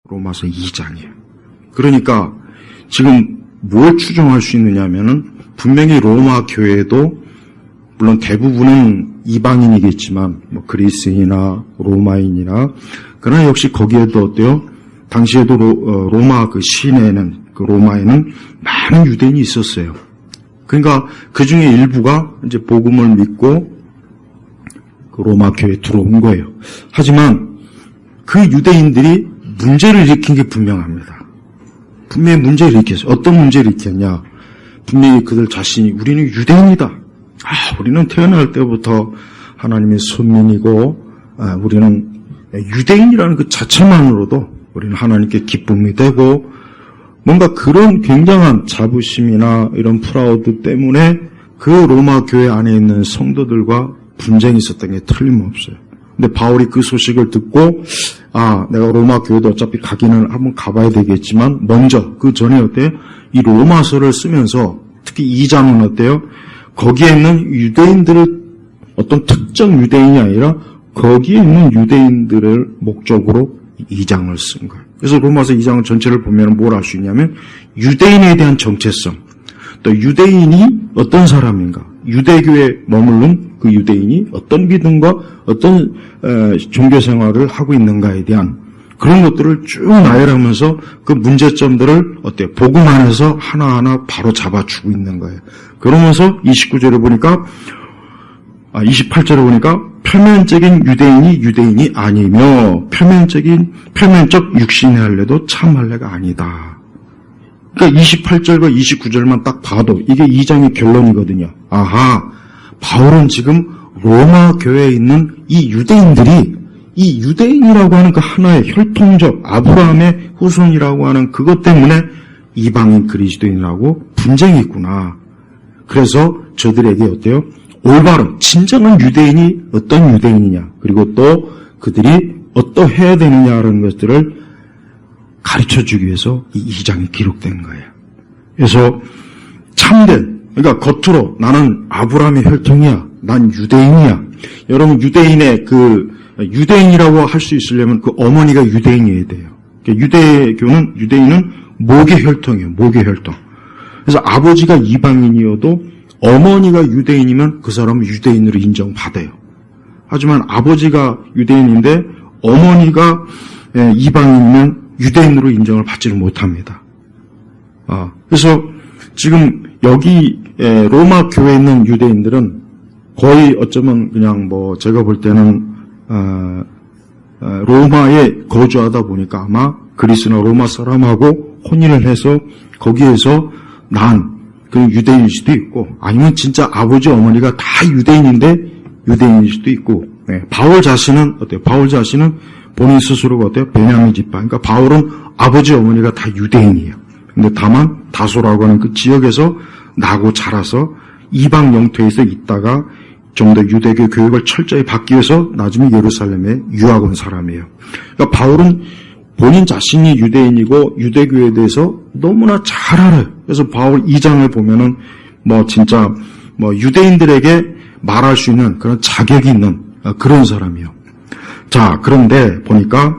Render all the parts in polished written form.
로마서 2장이에요. 그러니까 지금 뭘 추정할 수 있느냐 하면은 분명히 로마 교회도 물론 대부분은 이방인이겠지만 뭐 그리스인이나 로마인이나 그러나 역시 거기에도 어때요? 당시에도 로마 그 시내에는 그 로마에는 많은 유대인이 있었어요. 그러니까 그 중에 일부가 이제 복음을 믿고 그 로마 교회에 들어온 거예요. 하지만 그 유대인들이 문제를 일으킨 게 분명합니다. 분명히 문제를 일으켰어요. 어떤 문제를 일으켰냐? 분명히 그들 자신이 우리는 유대인이다. 우리는 태어날 때부터 하나님의 손민이고 우리는 유대인이라는 그 자체만으로도 우리는 하나님께 기쁨이 되고 뭔가 그런 굉장한 자부심이나 이런 프라우드 때문에 그 로마 교회 안에 있는 성도들과 분쟁이 있었던 게 틀림없어요. 근데 바울이 그 소식을 듣고 내가 로마 교회도 어차피 가기는 한번 가봐야 되겠지만 먼저 그 전에 어때요? 이 로마서를 쓰면서 특히 2장은 어때요? 거기에 있는 유대인들을 어떤 특정 유대인이 아니라 거기에 있는 유대인들을 목적으로 2장을 쓴 거예요. 그래서 로마서 2장 전체를 보면 뭘 알 수 있냐면 유대인에 대한 정체성, 또 유대인이 어떤 사람인가, 유대교에 머무른 그 유대인이 어떤 믿음과 어떤 종교 생활을 하고 있는가에 대한 그런 것들을 쭉 나열하면서 그 문제점들을 어때요? 복음 안에서 하나하나 바로 잡아주고 있는 거예요. 그러면서 29절에 보니까 28절에 보니까 표면적인 유대인이 유대인이 아니며 표면적 육신의 할례도 참 할례가 아니다. 그러니까 28절과 29절만 딱 봐도 이게 2장의 결론이거든요. 바울은 지금 로마 교회에 있는 이 유대인들이 이 유대인이라고 하는 그 하나의 혈통적 아브라함의 후손이라고 하는 그것 때문에 이방인 그리스도인이라고 분쟁이 있구나. 그래서 저들에게 어때요? 올바른 진정한 유대인이 어떤 유대인이냐, 그리고 또 그들이 어떠해야 되느냐라는 것들을 가르쳐주기 위해서 이 2장이 기록된 거예요. 그래서 참된, 그러니까 겉으로 나는 아브라함의 혈통이야, 난 유대인이야. 여러분 유대인의 유대인이라고 할 수 있으려면 그 어머니가 유대인이어야 돼요. 유대인은 목의 혈통이에요. 목의 혈통. 그래서 아버지가 이방인이어도 어머니가 유대인이면 그 사람은 유대인으로 인정받아요. 하지만 아버지가 유대인인데 어머니가 이방인이면 유대인으로 인정을 받지를 못합니다. 그래서 지금 여기 로마 교회에 있는 유대인들은 거의 어쩌면 그냥 제가 볼 때는 로마에 거주하다 보니까 아마 그리스나 로마 사람하고 혼인을 해서 거기에서 난 그 유대인일 수도 있고 아니면 진짜 아버지 어머니가 다 유대인인데 유대인일 수도 있고 바울 자신은 어때요? 바울 자신은 본인 스스로가 어때요? 베냐민 지파. 그러니까 바울은 아버지 어머니가 다 유대인이에요. 근데 다만 다소라고 하는 그 지역에서 나고 자라서 이방 영토에서 있다가 좀 더 유대교 교육을 철저히 받기 위해서 나중에 예루살렘에 유학 온 사람이에요. 그러니까 바울은 본인 자신이 유대인이고 유대교에 대해서 너무나 잘 알아요. 그래서 바울 2장을 보면은 진짜 유대인들에게 말할 수 있는 그런 자격이 있는 그런 사람이에요. 자, 그런데 보니까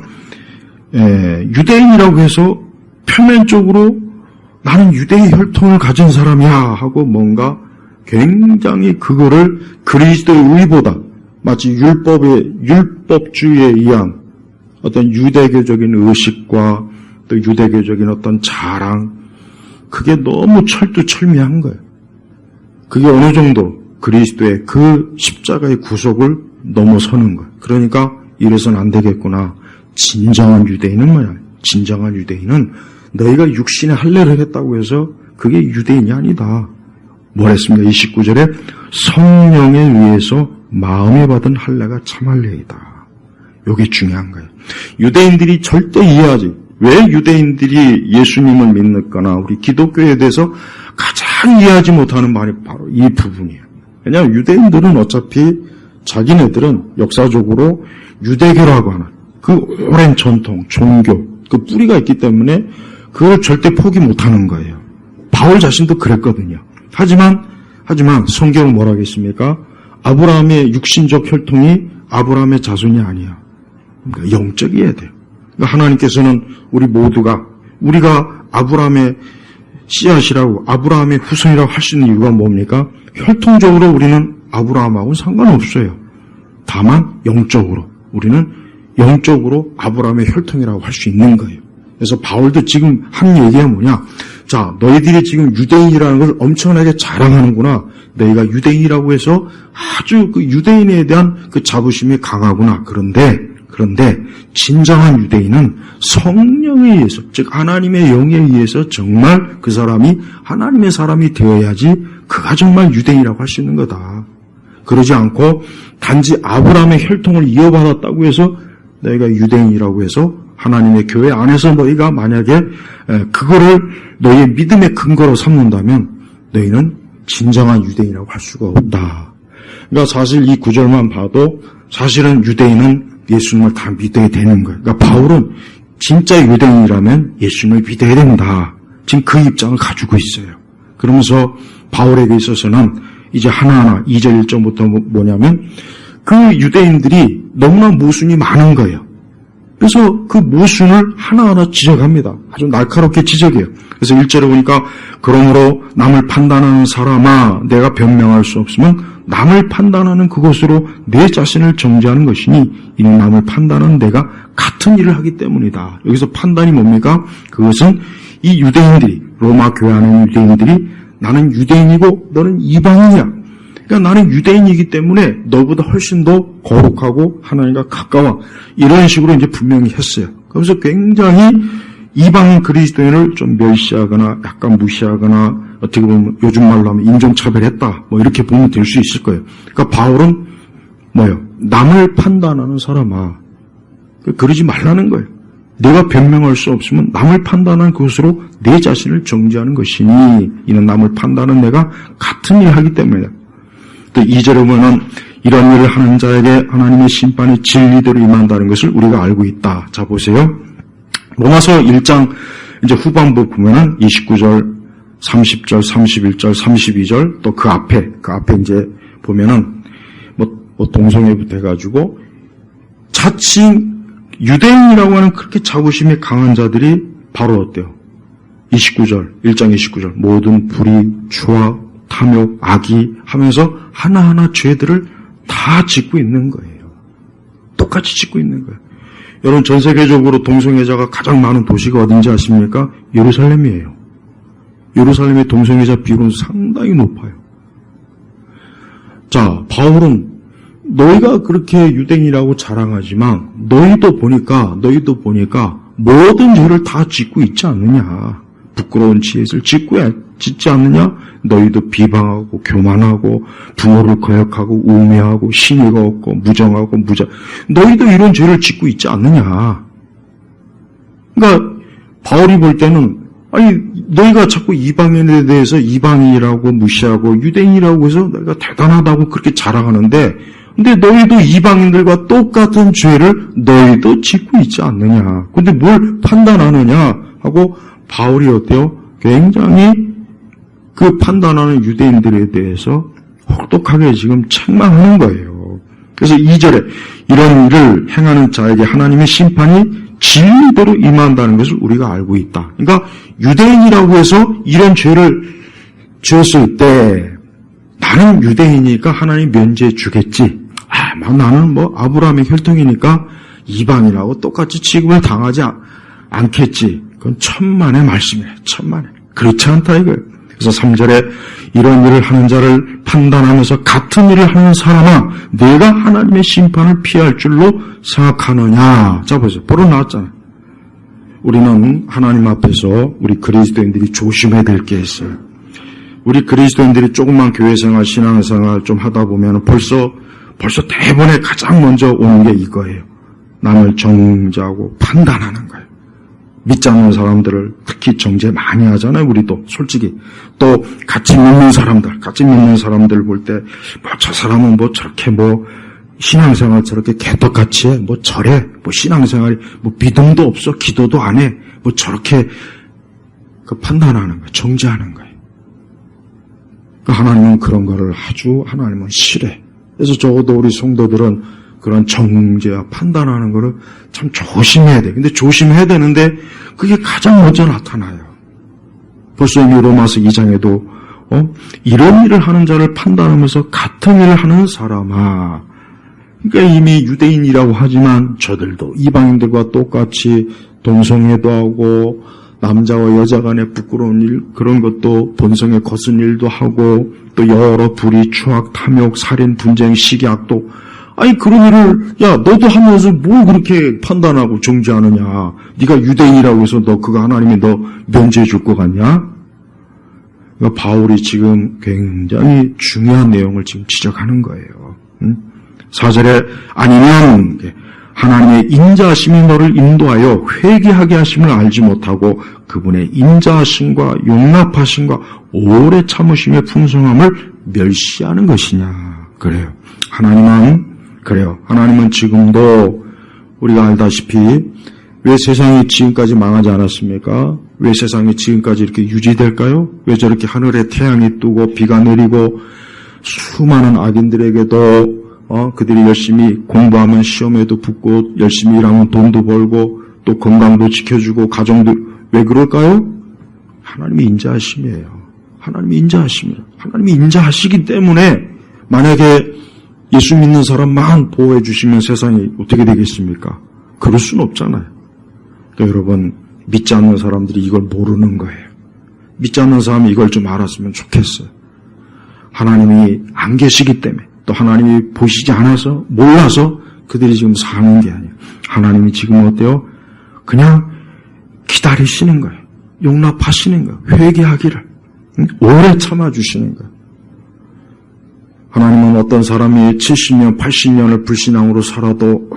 유대인이라고 해서 표면적으로 나는 유대의 혈통을 가진 사람이야 하고 뭔가 굉장히 그거를 그리스도의 의보다 마치 율법주의에 의한 어떤 유대교적인 의식과 또 유대교적인 어떤 자랑, 그게 너무 철두철미한 거예요. 그게 어느 정도 그리스도의 그 십자가의 구속을 넘어서는 거예요. 그러니까 이래서는 안 되겠구나. 진정한 유대인은 뭐야? 진정한 유대인은 너희가 육신의 할례를 했다고 해서 그게 유대인이 아니다. 뭘 했습니까? 29절에 성령에 의해서 마음에 받은 할례가 참 할례이다. 이게 중요한 거예요. 유대인들이 절대 이해하지. 왜 유대인들이 예수님을 믿는거나 우리 기독교에 대해서 가장 이해하지 못하는 말이 바로 이 부분이에요. 왜냐하면 유대인들은 어차피 자기네들은 역사적으로 유대교라고 하는 그 오랜 전통, 종교, 그 뿌리가 있기 때문에 그걸 절대 포기 못하는 거예요. 바울 자신도 그랬거든요. 하지만 성경은 뭐라 하겠습니까? 아브라함의 육신적 혈통이 아브라함의 자손이 아니야. 그러니까 영적이어야 돼요. 그러니까 하나님께서는 우리가 아브라함의 씨앗이라고, 아브라함의 후손이라고 할 수 있는 이유가 뭡니까? 혈통적으로 우리는 아브라함하고는 상관없어요. 다만 우리는 영적으로 아브라함의 혈통이라고 할 수 있는 거예요. 그래서 바울도 지금 한 얘기가 뭐냐? 자, 너희들이 지금 유대인이라는 걸 엄청나게 자랑하는구나. 너희가 유대인이라고 해서 아주 그 유대인에 대한 그 자부심이 강하구나. 그런데 진정한 유대인은 성령에 의해서, 즉 하나님의 영에 의해서 정말 그 사람이 하나님의 사람이 되어야지 그가 정말 유대인이라고 할 수 있는 거다. 그러지 않고 단지 아브라함의 혈통을 이어받았다고 해서 너희가 유대인이라고 해서 하나님의 교회 안에서 너희가 만약에 그거를 너희의 믿음의 근거로 삼는다면 너희는 진정한 유대인이라고 할 수가 없다. 그러니까 사실 이 구절만 봐도 사실은 유대인은 예수님을 다 믿어야 되는 거예요. 그러니까 바울은 진짜 유대인이라면 예수님을 믿어야 된다. 지금 그 입장을 가지고 있어요. 그러면서 바울에게 있어서는 이제 하나하나 2절 1절부터 뭐냐면 그 유대인들이 너무나 모순이 많은 거예요. 그래서 그 모순을 하나하나 지적합니다. 아주 날카롭게 지적해요. 그래서 1절에 보니까 그러므로 남을 판단하는 사람아 내가 변명할 수 없으면 남을 판단하는 그것으로 내 자신을 정죄하는 것이니 이는 남을 판단하는 내가 같은 일을 하기 때문이다. 여기서 판단이 뭡니까? 그것은 이 유대인들이, 로마 교회 안에 유대인들이 나는 유대인이고 너는 이방인이야. 그러니까 나는 유대인이기 때문에 너보다 훨씬 더 거룩하고 하나님과 가까워. 이런 식으로 이제 분명히 했어요. 그래서 굉장히 이방인 그리스도인을 좀 멸시하거나 약간 무시하거나 어떻게 보면 요즘 말로 하면 인종차별했다. 뭐 이렇게 보면 될 수 있을 거예요. 그러니까 바울은 뭐예요? 남을 판단하는 사람아. 그러지 말라는 거예요. 내가 변명할 수 없으면 남을 판단한 그것으로 내 자신을 정죄하는 것이니 이는 남을 판단하는 내가 같은 일을 하기 때문이다. 또 2절에 보면 이런 일을 하는 자에게 하나님의 심판이 진리대로 임한다는 것을 우리가 알고 있다. 자 보세요. 로마서 1장 이제 후반부 보면은 29절, 30절, 31절, 32절 또 그 앞에 이제 보면은 뭐 동성애부터 해가지고 자칭 유대인이라고 하는 그렇게 자부심이 강한 자들이 바로 어때요? 1장 29절 모든 불의, 추악, 탐욕, 악의 하면서 하나하나 죄들을 다 짓고 있는 거예요. 똑같이 짓고 있는 거예요. 여러분 전 세계적으로 동성애자가 가장 많은 도시가 어딘지 아십니까? 예루살렘이에요. 예루살렘의 동성애자 비율은 상당히 높아요. 자, 바울은 너희가 그렇게 유대인이라고 자랑하지만 너희도 보니까 모든 죄를 다 짓고 있지 않느냐. 부끄러운 지혜를 짓지 않느냐? 너희도 비방하고 교만하고 부모를 거역하고 우매하고 신의가 없고 무정하고 너희도 이런 죄를 짓고 있지 않느냐? 그러니까 바울이 볼 때는 너희가 자꾸 이방인에 대해서 이방인이라고 무시하고 유대인이라고 해서 너희가 대단하다고 그렇게 자랑하는데 근데 너희도 이방인들과 똑같은 죄를 너희도 짓고 있지 않느냐? 근데 뭘 판단하느냐? 하고 바울이 어때요? 굉장히 그 판단하는 유대인들에 대해서 혹독하게 지금 책망하는 거예요. 그래서 2절에 이런 일을 행하는 자에게 하나님의 심판이 진리대로 임한다는 것을 우리가 알고 있다. 그러니까 유대인이라고 해서 이런 죄를 지었을 때 나는 유대인이니까 하나님 면제해 주겠지. 나는 아브라함의 혈통이니까 이방이라고 똑같이 취급을 당하지 않겠지. 그건 천만의 말씀이에요. 천만의. 그렇지 않다 이거예요. 그래서 3절에 이런 일을 하는 자를 판단하면서 같은 일을 하는 사람아 내가 하나님의 심판을 피할 줄로 생각하느냐. 자 보세요. 보러 나왔잖아요. 우리는 하나님 앞에서 우리 그리스도인들이 조심해야 될 게 있어요. 우리 그리스도인들이 조금만 교회생활 신앙생활 좀 하다 보면 벌써 대본에 가장 먼저 오는 게 이거예요. 남을 정죄하고 판단하는 거예요. 믿지 않는 사람들을 특히 정죄 많이 하잖아요. 우리도 솔직히. 또 같이 믿는 사람들 볼 때 저 사람은 저렇게 신앙생활 저렇게 개떡같이 해. 저래. 신앙생활이 믿음도 없어. 기도도 안 해. 저렇게 판단하는 거예요. 정죄하는 거예요. 하나님은 그런 거를 하나님은 싫어해. 그래서 적어도 우리 성도들은 그런 정죄와 판단하는 거를 참 조심해야 돼. 근데 조심해야 되는데 그게 가장 먼저 나타나요. 벌써 이미 로마서 2장에도 이런 일을 하는 자를 판단하면서 같은 일을 하는 사람아. 그러니까 이미 유대인이라고 하지만 저들도 이방인들과 똑같이 동성애도 하고 남자와 여자 간의 부끄러운 일 그런 것도 본성에 거스른 일도 하고 또 여러 불의, 추악, 탐욕, 살인, 분쟁, 시기악도 아니 그런 일을 야 너도 하면서 뭘 그렇게 판단하고 정죄하느냐. 네가 유대인이라고 해서 너 그거 하나님이 너 면제해 줄 것 같냐. 그러니까 바울이 지금 굉장히 중요한 내용을 지금 지적하는 거예요. 4절에 아니면 하나님의 인자하심이 너를 인도하여 회개하게 하심을 알지 못하고 그분의 인자하심과 용납하심과 오래 참으심의 풍성함을 멸시하는 것이냐. 그래요. 하나님은 지금도 우리가 알다시피 왜 세상이 지금까지 망하지 않았습니까? 왜 세상이 지금까지 이렇게 유지될까요? 왜 저렇게 하늘에 태양이 뜨고 비가 내리고 수많은 악인들에게도 그들이 열심히 공부하면 시험에도 붙고 열심히 일하면 돈도 벌고 또 건강도 지켜주고 가정도 왜 그럴까요? 하나님이 인자하심이에요. 하나님이 인자하시기 때문에 만약에 예수 믿는 사람만 보호해 주시면 세상이 어떻게 되겠습니까? 그럴 수는 없잖아요. 그러니까 여러분 믿지 않는 사람들이 이걸 모르는 거예요. 믿지 않는 사람이 이걸 좀 알았으면 좋겠어요. 하나님이 안 계시기 때문에 또 하나님이 보시지 않아서 몰라서 그들이 지금 사는 게 아니에요. 하나님이 지금 어때요? 그냥 기다리시는 거예요. 용납하시는 거예요. 회개하기를 오래 참아주시는 거예요. 하나님은 어떤 사람이 70년, 80년을 불신앙으로 살아도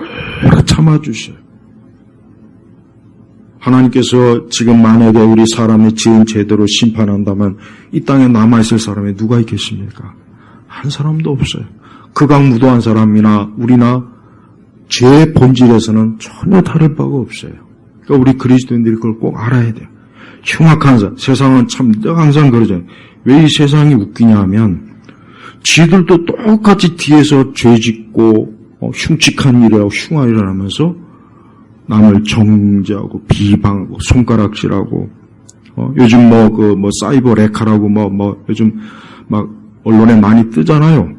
오래 참아주셔요. 하나님께서 지금 만약에 우리 사람이 지은 죄대로 심판한다면 이 땅에 남아있을 사람이 누가 있겠습니까? 한 사람도 없어요. 극악무도한 사람이나 우리나 죄의 본질에서는 전혀 다를 바가 없어요. 그러니까 우리 그리스도인들이 그걸 꼭 알아야 돼요. 흉악한 세상은 참 항상 그러잖아요. 왜 이 세상이 웃기냐 하면 지들도 똑같이 뒤에서 죄짓고 흉측한 일이라고 흉한 일을 하면서 남을 정죄하고 비방하고 손가락질하고 요즘 사이버 레카라고 요즘 막 언론에 많이 뜨잖아요.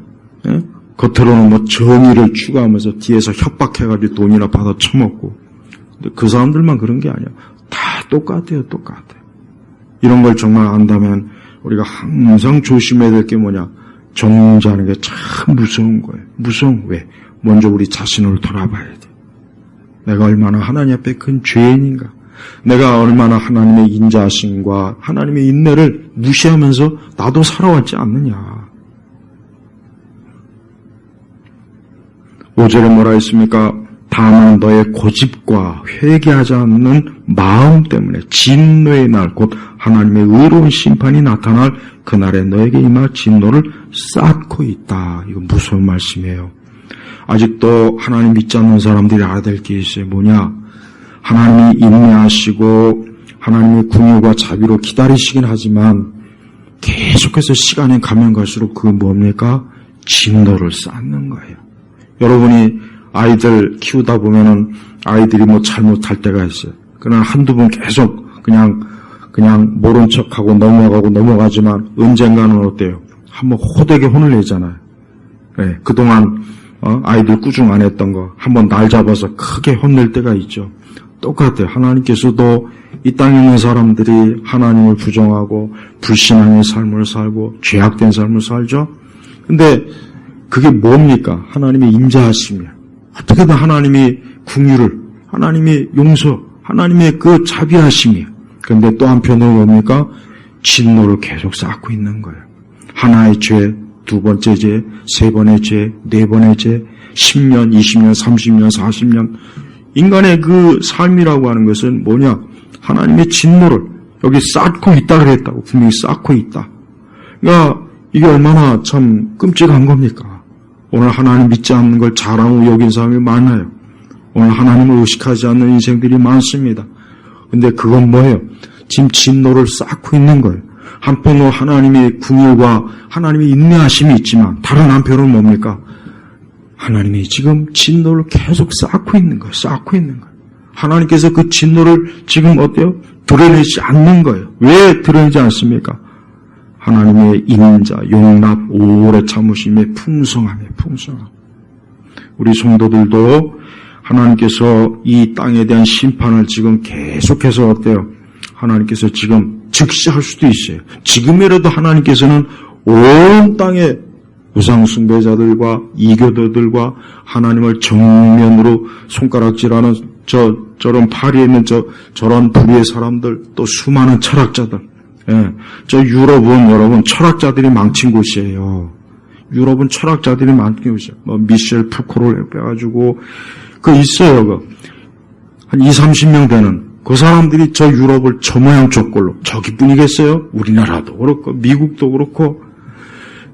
예? 겉으로는 정의를 추구하면서 뒤에서 협박해가지고 돈이나 받아 처먹고. 근데 그 사람들만 그런 게 아니야. 다 똑같아요. 이런 걸 정말 안다면 우리가 항상 조심해야 될 게 뭐냐? 정죄하는 게 참 무서운 거예요. 왜? 먼저 우리 자신을 돌아봐야 돼. 내가 얼마나 하나님 앞에 큰 죄인인가? 내가 얼마나 하나님의 인자하심과 하나님의 인내를 무시하면서 나도 살아왔지 않느냐? 5절에 뭐라 했습니까? 다만 너의 고집과 회개하지 않는 마음 때문에 진노의 날 곧 하나님의 의로운 심판이 나타날 그날에 너에게 임할 진노를 쌓고 있다. 이거 무서운 말씀이에요. 아직도 하나님 믿지 않는 사람들이 알아야 될 게 있어요. 뭐냐? 하나님이 인내하시고 하나님의 긍휼과 자비로 기다리시긴 하지만 계속해서 시간이 가면 갈수록 그 뭡니까? 진노를 쌓는 거예요. 여러분이 아이들 키우다 보면은 아이들이 잘못할 때가 있어요. 그러나 한두 번 계속 그냥 모른 척하고 넘어가지만 언젠가는 어때요? 한번 호되게 혼을 내잖아요. 네, 그동안 아이들 꾸중 안 했던 거 한번 날 잡아서 크게 혼낼 때가 있죠. 똑같아요. 하나님께서도 이 땅에 있는 사람들이 하나님을 부정하고 불신앙의 삶을 살고 죄악된 삶을 살죠. 근데 그게 뭡니까? 하나님의 인자하심이야. 어떻게든 하나님이 긍휼을, 하나님의 용서, 하나님의 그 자비하심이야. 그런데 또 한편으로 뭡니까? 진노를 계속 쌓고 있는 거예요. 하나의 죄, 두 번째 죄, 세 번의 죄, 네 번의 죄, 10년, 20년, 30년, 40년. 인간의 그 삶이라고 하는 것은 뭐냐? 하나님의 진노를 여기 쌓고 있다 그랬다고. 분명히 쌓고 있다. 그러니까 이게 얼마나 참 끔찍한 겁니까? 오늘 하나님 믿지 않는 걸 자랑으로 여긴 사람이 많아요. 오늘 하나님을 의식하지 않는 인생들이 많습니다. 근데 그건 뭐예요? 지금 진노를 쌓고 있는 거예요. 한편으로 하나님의 긍휼과 하나님의 인내하심이 있지만 다른 한편으로는 뭡니까? 하나님이 지금 진노를 계속 쌓고 있는 거예요. 쌓고 있는 거예요. 하나님께서 그 진노를 지금 어때요? 드러내지 않는 거예요. 왜 드러내지 않습니까? 하나님의 인자, 용납, 오래 참으심의 풍성함에 풍성함. 우리 성도들도 하나님께서 이 땅에 대한 심판을 지금 계속해서 어때요? 하나님께서 지금 즉시할 수도 있어요. 지금이라도 하나님께서는 온 땅의 우상 숭배자들과 이교도들과 하나님을 정면으로 손가락질하는 저런 파리에 있는 저런 불의의 사람들, 또 수많은 철학자들. 예, 저 유럽은 여러분 철학자들이 망친 곳이에요. 유럽은 철학자들이 망친 곳이에요. 뭐 미셸 푸코를 빼가지고 있어요. 한 20-30명 되는 그 사람들이 저 유럽을 저 모양 저 꼴로, 저기뿐이겠어요? 우리나라도 그렇고 미국도 그렇고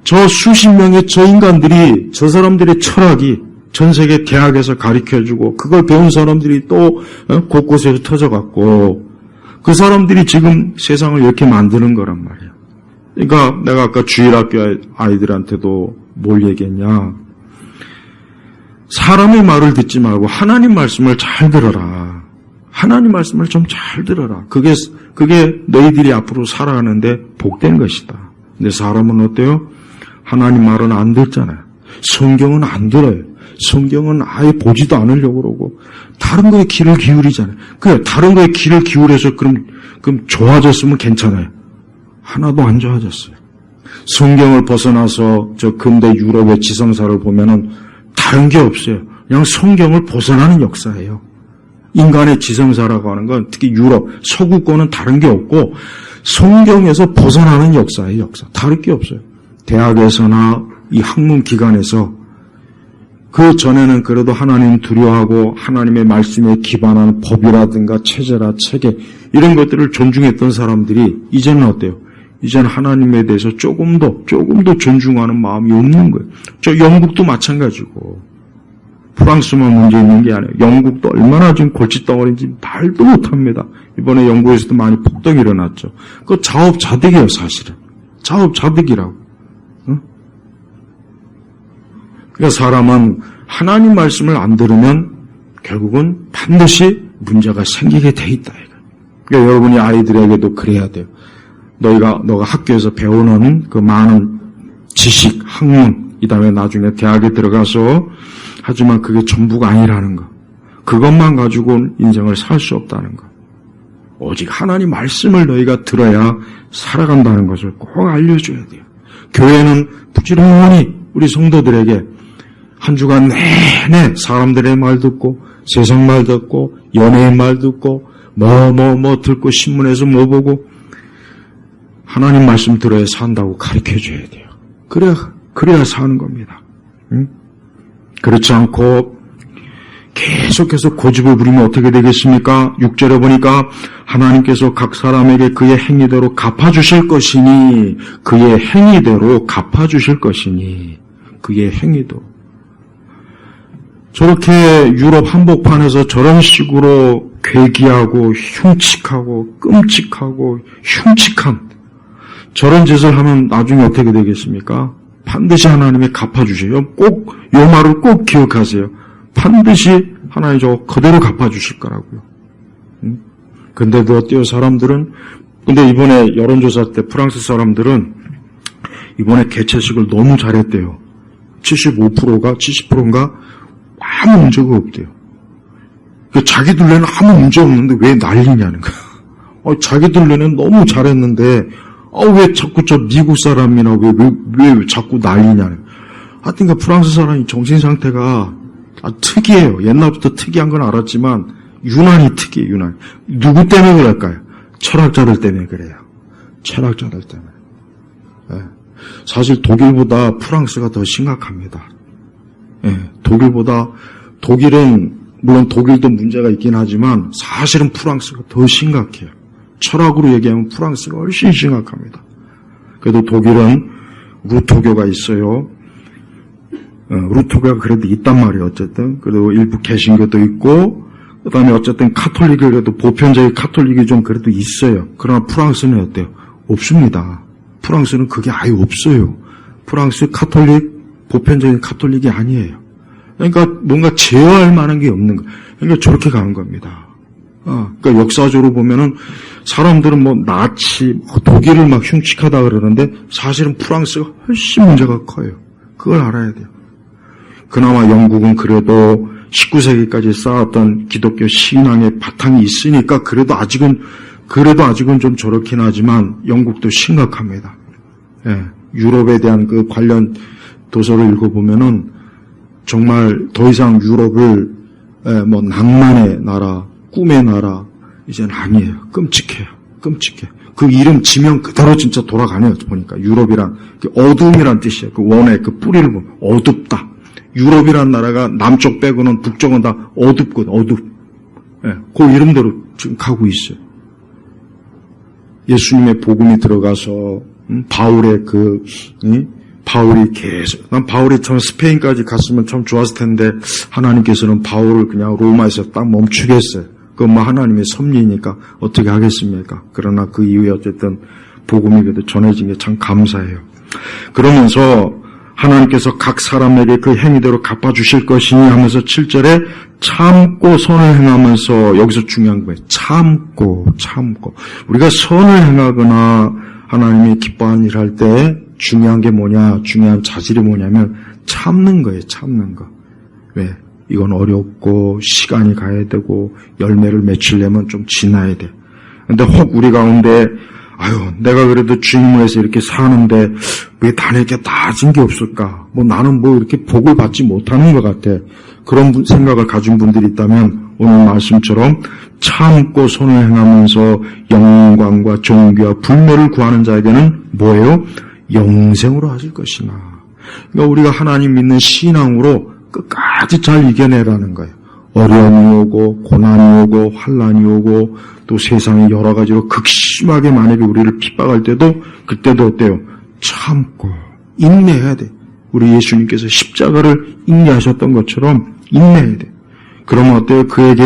저 수십 명의 저 인간들이, 저 사람들의 철학이 전 세계 대학에서 가르쳐주고 그걸 배운 사람들이 또 곳곳에서 터져갖고 그 사람들이 지금 세상을 이렇게 만드는 거란 말이에요. 그러니까 내가 아까 주일학교 아이들한테도 뭘 얘기했냐. 사람의 말을 듣지 말고 하나님 말씀을 잘 들어라. 하나님 말씀을 좀 잘 들어라. 그게 너희들이 앞으로 살아가는데 복된 것이다. 근데 사람은 어때요? 하나님 말은 안 듣잖아요. 성경은 안 들어요. 성경은 아예 보지도 않으려고 그러고 다른 거에 귀를 기울이잖아요. 그래, 다른 거에 귀를 기울여서 그럼 좋아졌으면 괜찮아요. 하나도 안 좋아졌어요. 성경을 벗어나서 저 근대 유럽의 지성사를 보면은 다른 게 없어요. 그냥 성경을 벗어나는 역사예요. 인간의 지성사라고 하는 건 특히 유럽, 서구권은 다른 게 없고 성경에서 벗어나는 역사예요. 역사. 다를 게 없어요. 대학에서나 이 학문 기관에서 그 전에는 그래도 하나님 두려워하고 하나님의 말씀에 기반한 법이라든가 체제라 체계 이런 것들을 존중했던 사람들이 이제는 어때요? 이제는 하나님에 대해서 조금 더 존중하는 마음이 없는 거예요. 저 영국도 마찬가지고 프랑스만 문제 있는 게 아니에요. 영국도 얼마나 지금 골칫덩어리인지 말도 못합니다. 이번에 영국에서도 많이 폭동이 일어났죠. 그거 자업자득이에요, 사실은. 자업자득이라고. 그러니까 사람은 하나님 말씀을 안 들으면 결국은 반드시 문제가 생기게 돼 있다. 그러니까 여러분이 아이들에게도 그래야 돼요. 너가 학교에서 배우는 그 많은 지식, 학문, 이 다음에 나중에 대학에 들어가서 하지만 그게 전부가 아니라는 거. 그것만 가지고는 인생을 살 수 없다는 거. 오직 하나님 말씀을 너희가 들어야 살아간다는 것을 꼭 알려줘야 돼요. 교회는 부지런히 우리 성도들에게 한 주간 내내 사람들의 말 듣고 세상 말 듣고 연예인 말 듣고 뭐 듣고 신문에서 뭐 보고 하나님 말씀 들어야 산다고 가르쳐줘야 돼요. 그래야 사는 겁니다. 응? 그렇지 않고 계속해서 고집을 부리면 어떻게 되겠습니까? 6절에 보니까 하나님께서 각 사람에게 그의 행위대로 갚아주실 것이니 그의 행위대로 갚아주실 것이니 그의 행위도. 저렇게 유럽 한복판에서 저런 식으로 괴기하고 흉측하고 끔찍하고 흉측한 저런 짓을 하면 나중에 어떻게 되겠습니까? 반드시 하나님이 갚아주세요. 꼭 이 말을 꼭 기억하세요. 반드시 하나님 저거 그대로 갚아주실 거라고요. 근데도 어때요? 사람들은 근데 이번에 여론조사 때 프랑스 사람들은 이번에 개최식을 너무 잘했대요. 70%인가 아무 문제가 없대요. 자기들 내는 아무 문제 없는데 왜 난리냐는 거야. 자기들 내는 너무 잘했는데 왜 자꾸 저 미국 사람이나 왜 자꾸 난리냐는 거야. 하여튼 프랑스 사람이 정신 상태가 특이해요. 옛날부터 특이한 건 알았지만 유난히 특이해요. 유난히. 누구 때문에 그럴까요? 철학자들 때문에 그래요. 철학자들 때문에. 네. 사실 독일보다 프랑스가 더 심각합니다. 네. 독일은 물론 독일도 문제가 있긴 하지만 사실은 프랑스가 더 심각해요. 철학으로 얘기하면 프랑스가 훨씬 심각합니다. 그래도 독일은 루터교가 있어요. 루터교가 그래도 있단 말이에요. 어쨌든 그래도 일부 개신교도 있고 그다음에 어쨌든 카톨릭이 그래도 보편적인 카톨릭이 좀 그래도 있어요. 그러나 프랑스는 어때요? 없습니다. 프랑스는 그게 아예 없어요. 프랑스 카톨릭 보편적인 카톨릭이 아니에요. 그러니까 뭔가 제어할 만한 게 없는 거. 그러니까 저렇게 가는 겁니다. 그러니까 역사적으로 보면은 사람들은 뭐 나치, 독일을 막 흉측하다 그러는데 사실은 프랑스가 훨씬 문제가 커요. 그걸 알아야 돼요. 그나마 영국은 그래도 19세기까지 쌓았던 기독교 신앙의 바탕이 있으니까 그래도 아직은 좀 저렇긴 하지만 영국도 심각합니다. 예, 유럽에 대한 그 관련 도서를 읽어보면은 정말 더 이상 유럽을 뭐 낭만의 나라, 꿈의 나라 이제는 아니에요. 끔찍해요. 끔찍해. 그 이름 지명 그대로 진짜 돌아가네요. 보니까 유럽이란 어둠이란 뜻이에요. 그 원의 그 뿌리를 보면 어둡다. 유럽이란 나라가 남쪽 빼고는 북쪽은 다 어둡거든. 어둡. 예, 그 이름대로 지금 가고 있어요. 예수님의 복음이 들어가서 바울의 바울이 계속 난 바울이 참 스페인까지 갔으면 참 좋았을 텐데 하나님께서는 바울을 그냥 로마에서 딱 멈추게 했어요. 그건 뭐 하나님의 섭리니까 어떻게 하겠습니까? 그러나 그 이후에 어쨌든 복음이 그래도 전해진 게 참 감사해요. 그러면서 하나님께서 각 사람에게 그 행위대로 갚아주실 것이니 하면서 7절에 참고 선을 행하면서 여기서 중요한 거예요. 참고. 우리가 선을 행하거나 하나님이 기뻐하는 일 할 때 중요한 게 뭐냐, 중요한 자질이 뭐냐면 참는 거예요. 참는 거. 왜? 이건 어렵고 시간이 가야 되고 열매를 맺히려면 좀 지나야 돼. 근데 혹 우리 가운데 내가 그래도 주님을 위해서 이렇게 사는데 왜 나에게 나아진 게 없을까? 나는 이렇게 복을 받지 못하는 것 같아. 그런 생각을 가진 분들이 있다면 오늘 말씀처럼 참고 선을 행하면서 영광과 존귀와 불멸을 구하는 자에게는 뭐예요? 영생으로 하실 것이나. 그러니까 우리가 하나님 믿는 신앙으로 끝까지 잘 이겨내라는 거예요. 어려움이 오고 고난이 오고 환난이 오고 또 세상에 여러 가지로 극심하게 만약에 우리를 핍박할 때도 그때도 어때요? 참고 인내해야 돼. 우리 예수님께서 십자가를 인내하셨던 것처럼 인내해야 돼. 그러면 어때요? 그에게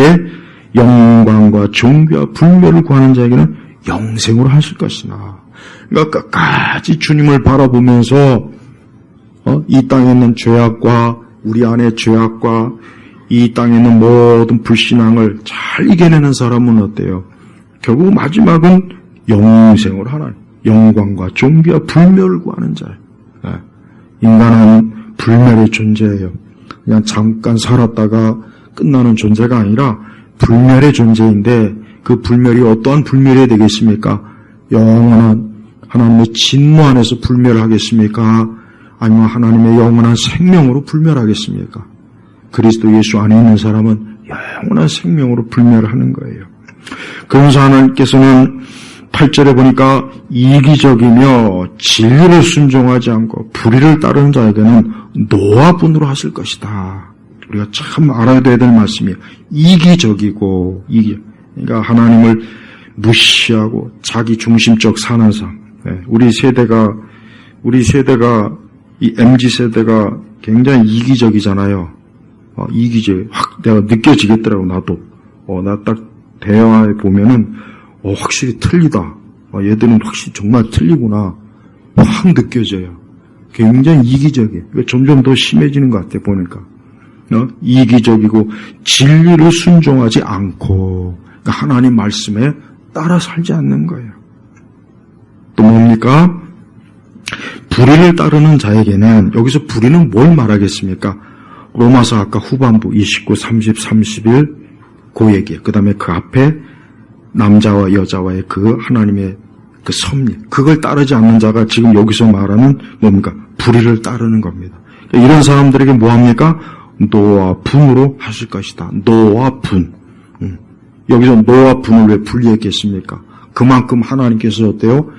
영광과 존귀와 불멸을 구하는 자에게는 영생으로 하실 것이나. 그러니까 끝까지 주님을 바라보면서 이 땅에 있는 죄악과 우리 안의 죄악과 이 땅에 있는 모든 불신앙을 잘 이겨내는 사람은 어때요? 결국 마지막은 영생을 하나님, 영광과 존귀와 불멸을 구하는 자예요. 인간은 불멸의 존재예요. 그냥 잠깐 살았다가 끝나는 존재가 아니라 불멸의 존재인데 그 불멸이 어떠한 불멸이 되겠습니까? 영원한 하나님의 진노 안에서 불멸하겠습니까? 아니면 하나님의 영원한 생명으로 불멸하겠습니까? 그리스도 예수 안에 있는 사람은 영원한 생명으로 불멸하는 거예요. 그러면서 하나님께서는 8절에 보니까 이기적이며 진리를 순종하지 않고 불의를 따르는 자에게는 노와 분으로 하실 것이다. 우리가 참 알아야 될 말씀이에요. 이기적이고 그러니까 하나님을 무시하고 자기 중심적 사는 삶. 우리 세대가 이 MZ세대가 굉장히 이기적이잖아요. 이기적. 확 내가 느껴지겠더라고 나도. 나 딱 대화에 보면은 확실히 틀리다. 얘들은 확실히 정말 틀리구나. 확 느껴져요. 굉장히 이기적이에요. 점점 더 심해지는 것 같아 보니까. 이기적이고 진리를 순종하지 않고 그러니까 하나님 말씀에 따라 살지 않는 거예요. 또 뭡니까? 불의를 따르는 자에게는 여기서 불의는 뭘 말하겠습니까? 로마서 아까 후반부 29, 30, 31 그 얘기예요. 그 다음에 그 앞에 남자와 여자와의 그 하나님의 그 섭리 그걸 따르지 않는 자가 지금 여기서 말하는 뭡니까? 불의를 따르는 겁니다. 그러니까 이런 사람들에게 뭐합니까? 노와 분으로 하실 것이다. 노와 분. 여기서 노와 분을 왜 분리했겠습니까? 그만큼 하나님께서 어때요?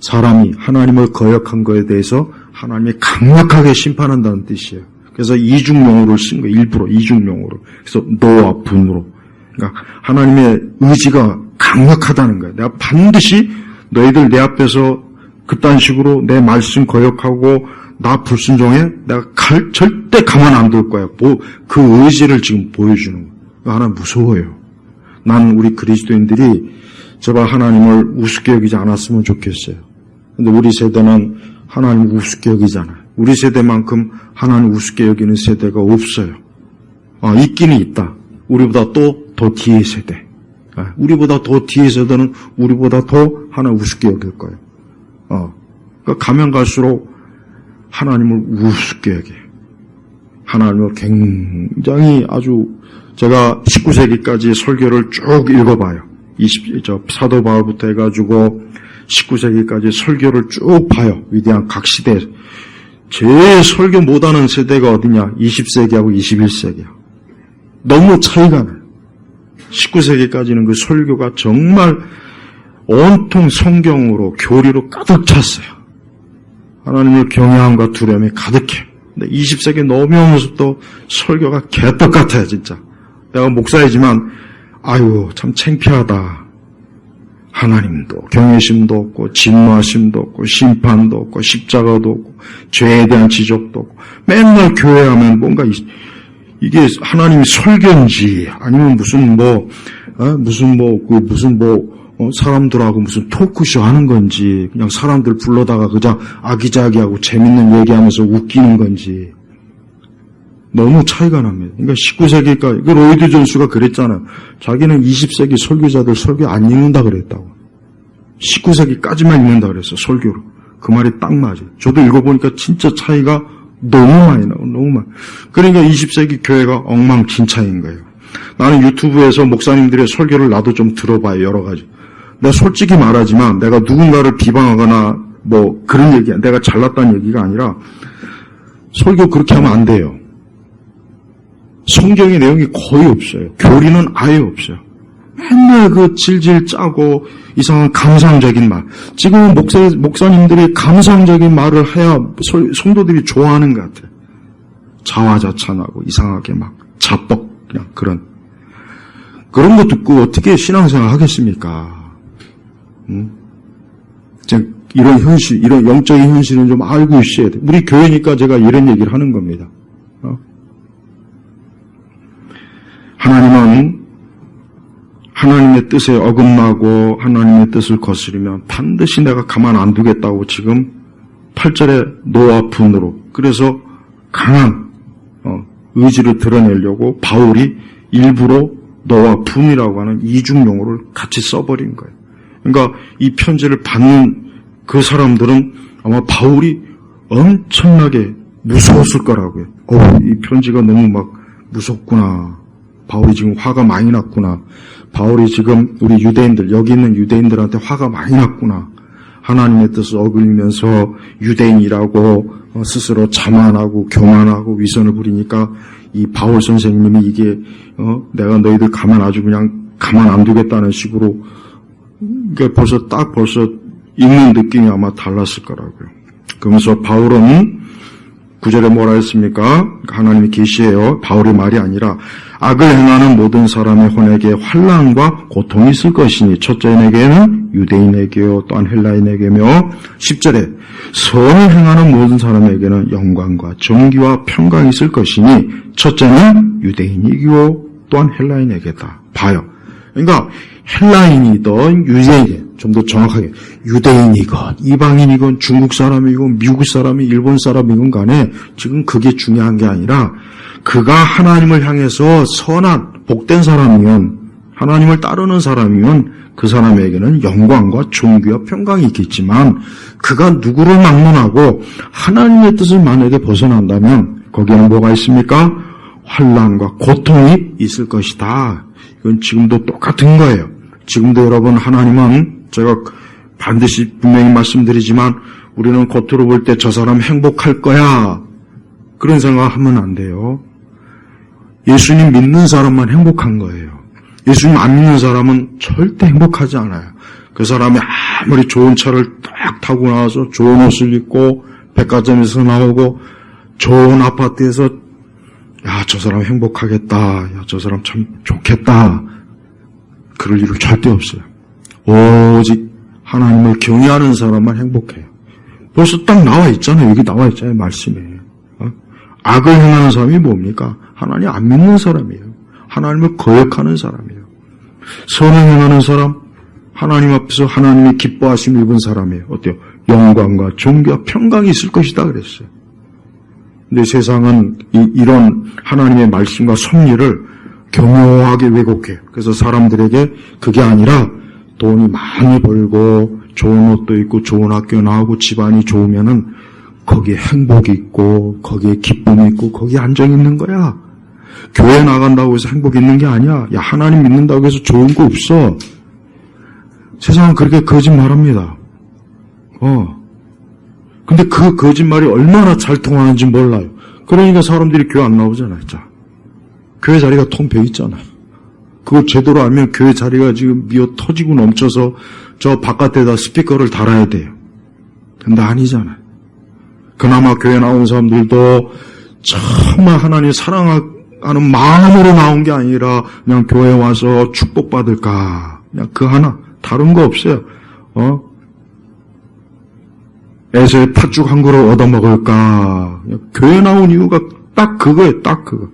사람이 하나님을 거역한 거에 대해서 하나님이 강력하게 심판한다는 뜻이에요. 그래서 이중용어를 쓴 거예요. 일부러 이중용어로. 그래서 노와 분으로. 그러니까 하나님의 의지가 강력하다는 거예요. 내가 반드시 너희들 내 앞에서 그딴 식으로 내 말씀 거역하고 나 불순종해? 내가 절대 가만 안 둘 거야. 그 의지를 지금 보여주는 거예요. 하나님 무서워요. 난 우리 그리스도인들이 제발 하나님을 우습게 여기지 않았으면 좋겠어요. 근데 우리 세대는 하나님 우습게 여기잖아요. 우리 세대만큼 하나님 우습게 여기는 세대가 없어요. 있기는 있다. 우리보다 또 더 뒤의 세대. 우리보다 더 뒤의 세대는 우리보다 더 하나 우습게 여길 거예요. 그러니까 가면 갈수록 하나님을 우습게 여겨요. 하나님을 굉장히 아주 제가 19세기까지 설교를 쭉 읽어봐요. 사도 바울부터 해가지고 19세기까지 설교를 쭉 봐요. 위대한 각 시대. 제일 설교 못하는 세대가 어디냐? 20세기하고 21세기야. 너무 차이가 나요. 19세기까지는 그 설교가 정말 온통 성경으로 교리로 가득 찼어요. 하나님을 경외함과 두려움이 가득해. 근데 20세기 넘어오면서 또 설교가 개떡 같아요, 진짜. 내가 목사이지만 아유 참 창피하다. 하나님도 경외심도 없고 진노하심도 없고 심판도 없고 십자가도 없고 죄에 대한 지적도 없고 맨날 교회하면 뭔가 이게 하나님이 설교인지 아니면 사람들하고 무슨 토크쇼 하는 건지 그냥 사람들 불러다가 그냥 아기자기하고 재밌는 얘기하면서 웃기는 건지 너무 차이가 납니다. 그러니까 19세기까지 로이드 존스가 그랬잖아요. 자기는 20세기 설교자들 설교 안 읽는다 그랬다고. 19세기까지만 읽는다 그랬어, 설교로. 그 말이 딱 맞아요. 저도 읽어보니까 진짜 차이가 너무 많이 나고 너무 많이. 그러니까 20세기 교회가 엉망진창인 거예요. 나는 유튜브에서 목사님들의 설교를 나도 좀 들어봐요, 여러 가지. 내가 솔직히 말하지만 내가 누군가를 비방하거나 뭐 그런 얘기야. 내가 잘났다는 얘기가 아니라 설교 그렇게 하면 안 돼요. 성경의 내용이 거의 없어요. 교리는 아예 없어요. 맨날 그 질질 짜고 이상한 감상적인 말. 지금은 목사님들이 감상적인 말을 해야 성도들이 좋아하는 것 같아요. 자화자찬하고 이상하게 막 자뻑 그냥 그런 거 듣고 어떻게 신앙생활 하겠습니까? 이런 현실, 이런 영적인 현실은 좀 알고 있어야 돼. 우리 교회니까 제가 이런 얘기를 하는 겁니다. 하나님은 하나님의 뜻에 어긋나고 하나님의 뜻을 거스르면 반드시 내가 가만 안 두겠다고 지금 8절에 노와 분으로 그래서 강한 의지를 드러내려고 바울이 일부러 노와 분이라고 하는 이중 용어를 같이 써버린 거예요. 그러니까 이 편지를 받는 그 사람들은 아마 바울이 엄청나게 무서웠을 거라고요. 이 편지가 너무 막 무섭구나. 바울이 지금 화가 많이 났구나. 바울이 지금 우리 유대인들, 여기 있는 유대인들한테 화가 많이 났구나. 하나님의 뜻을 어기면서 유대인이라고 스스로 자만하고 교만하고 위선을 부리니까 이 바울 선생님이 이게 내가 너희들 아주 그냥 가만 안 두겠다는 식으로 그러니까 벌써 읽는 느낌이 아마 달랐을 거라고요. 그러면서 바울은 9절에 뭐라 했습니까? 하나님이 계시해요. 바울의 말이 아니라 악을 행하는 모든 사람의 혼에게 환난과 고통이 있을 것이니 첫째인에게는 유대인에게요 또한 헬라인에게며 10절에 선을 행하는 모든 사람에게는 영광과 정기와 평강이 있을 것이니 첫째는 유대인이고 또한 헬라인에게다. 봐요. 그러니까 헬라인이든 유대인, 좀 더 정확하게 유대인이건 이방인이건 중국 사람이건 미국 사람이 일본 사람이건 간에 지금 그게 중요한 게 아니라 그가 하나님을 향해서 선한 복된 사람이면 하나님을 따르는 사람이면 그 사람에게는 영광과 존귀와 평강이 있겠지만 그가 누구를 막론하고 하나님의 뜻을 만약에 벗어난다면 거기에는 뭐가 있습니까? 환난과 고통이 있을 것이다. 이건 지금도 똑같은 거예요. 지금도 여러분 하나님은 제가 반드시 분명히 말씀드리지만 우리는 겉으로 볼 때 저 사람 행복할 거야. 그런 생각하면 안 돼요. 예수님 믿는 사람만 행복한 거예요. 예수님 안 믿는 사람은 절대 행복하지 않아요. 그 사람이 아무리 좋은 차를 딱 타고 나와서 좋은 옷을 입고 백화점에서 나오고 좋은 아파트에서 야, 저 사람 행복하겠다. 야, 저 사람 참 좋겠다. 그럴 일은 절대 없어요. 오직 하나님을 경외하는 사람만 행복해요. 벌써 딱 나와 있잖아요. 여기 나와 있잖아요. 말씀에. 악을 행하는 사람이 뭡니까? 하나님 안 믿는 사람이에요. 하나님을 거역하는 사람이에요. 선을 행하는 사람, 하나님 앞에서 하나님의 기뻐하심 입은 사람이에요. 어때요? 영광과 존귀와 평강이 있을 것이다 그랬어요. 근데 세상은 이런 하나님의 말씀과 섭리를 교묘하게 왜곡해요. 그래서 사람들에게 그게 아니라 돈이 많이 벌고 좋은 옷도 입고 좋은 학교 나오고 집안이 좋으면은 거기에 행복이 있고 거기에 기쁨이 있고 거기에 안정이 있는 거야. 교회 나간다고 해서 행복이 있는 게 아니야. 야, 하나님 믿는다고 해서 좋은 거 없어. 세상은 그렇게 거짓말합니다. 근데 그 거짓말이 얼마나 잘 통하는지 몰라요. 그러니까 사람들이 교회 안 나오잖아요. 자, 교회 자리가 텅 비어 있잖아요. 그거 제대로 알면 교회 자리가 지금 미어 터지고 넘쳐서 저 바깥에다 스피커를 달아야 돼요. 근데 아니잖아요. 그나마 교회 나온 사람들도 정말 하나님 사랑하는 마음으로 나온 게 아니라 그냥 교회 와서 축복받을까. 그냥 그 하나. 다른 거 없어요. 에서의 팥죽 한 그릇 얻어먹을까. 교회 나온 이유가 딱 그거예요. 딱 그거.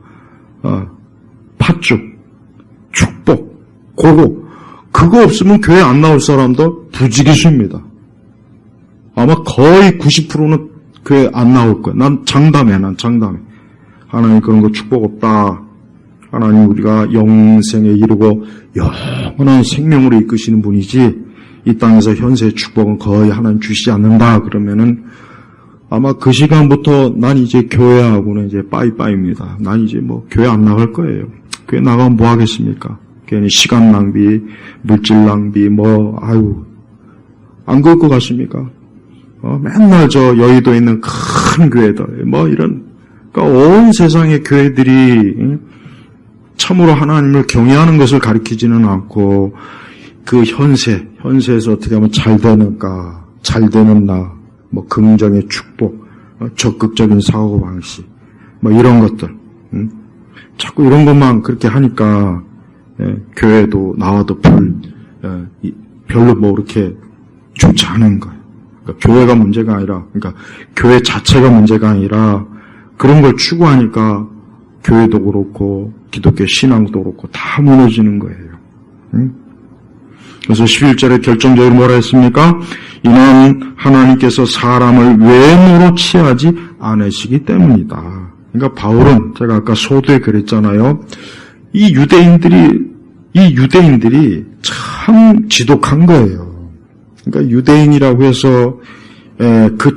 팥죽, 축복, 그거 없으면 교회 안 나올 사람도 부지기수입니다. 아마 거의 90%는 교회 안 나올 거야. 난 장담해. 하나님 그런 거 축복 없다. 하나님 우리가 영생에 이르고 영원한 생명으로 이끄시는 분이지 이 땅에서 현세의 축복은 거의 하나님 주시지 않는다. 그러면은 아마 그 시간부터 난 이제 교회하고는 이제 빠이빠이입니다. 난 이제 뭐 교회 안 나갈 거예요. 교회 나가면 뭐 하겠습니까? 괜히 시간 낭비, 물질 낭비, 안 그럴 것 같습니까? 맨날 저 여의도에 있는 큰 교회들, 그러니까 온 세상의 교회들이 참으로 하나님을 경외하는 것을 가리키지는 않고 그 현세에서 어떻게 하면 잘 되는가, 잘 되는 나, 긍정의 축복, 적극적인 사고방식, 이런 것들, 자꾸 이런 것만 그렇게 하니까, 교회도 나와도 별로 그렇게 좋지 않은 거예요. 그러니까 교회가 문제가 아니라, 교회 자체가 문제가 아니라, 그런 걸 추구하니까, 교회도 그렇고, 기독교 신앙도 그렇고, 다 무너지는 거예요. 그래서 11절에 결정적으로 뭐라 했습니까? 이는 하나님께서 사람을 외모로 취하지 않으시기 때문이다. 그러니까 바울은 제가 아까 소두에 그랬잖아요. 이 유대인들이 참 지독한 거예요. 그러니까 유대인이라고 해서 그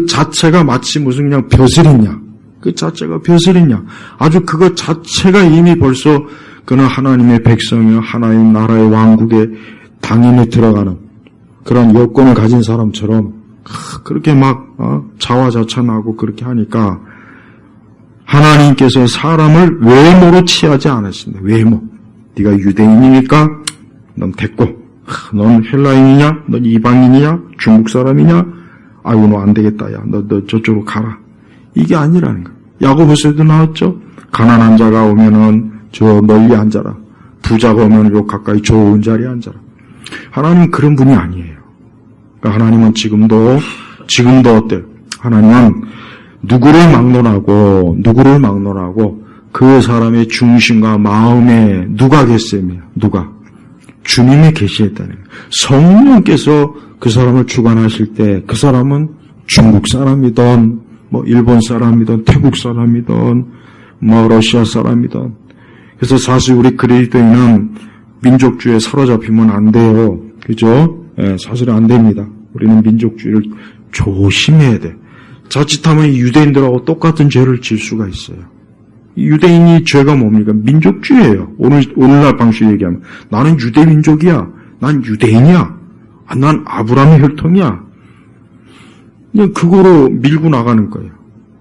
자체가 마치 무슨 그냥 벼슬이냐. 그 자체가 벼슬이냐. 아주 그것 자체가 이미 벌써 그는 하나님의 백성이요 하나님 나라의 왕국에 당연히 들어가는 그런 여건을 가진 사람처럼 그렇게 자화자찬하고 그렇게 하니까 하나님께서 사람을 외모로 취하지 않으신다. 외모. 네가 유대인이니까 넌 됐고 넌 헬라인이냐? 넌 이방인이냐? 중국 사람이냐? 아이고 너 안 되겠다. 야, 너 저쪽으로 가라. 이게 아니라는 거야. 야고보서에도 나왔죠. 가난한 자가 오면은 저 멀리 앉아라. 부자가 오면 요 가까이 좋은 자리에 앉아라. 하나님은 그런 분이 아니에요. 그러니까 하나님은 지금도 어때요? 하나님은 누구를 막론하고 그 사람의 중심과 마음에 누가 계시며 주님이 계시했다는 거예요. 성령께서 그 사람을 주관하실 때 그 사람은 중국 사람이든 일본 사람이든 태국 사람이든 러시아 사람이든 그래서 사실 우리 그리스도인은 민족주의에 사로잡히면 안 돼요. 그죠? 사실은 안 됩니다. 우리는 민족주의를 조심해야 돼. 자칫하면 이 유대인들하고 똑같은 죄를 질 수가 있어요. 이 유대인이 죄가 뭡니까? 민족주의예요. 오늘날 방식으로 얘기하면 나는 유대민족이야. 난 유대인이야. 난 아브라함의 혈통이야. 그냥 그거로 밀고 나가는 거예요.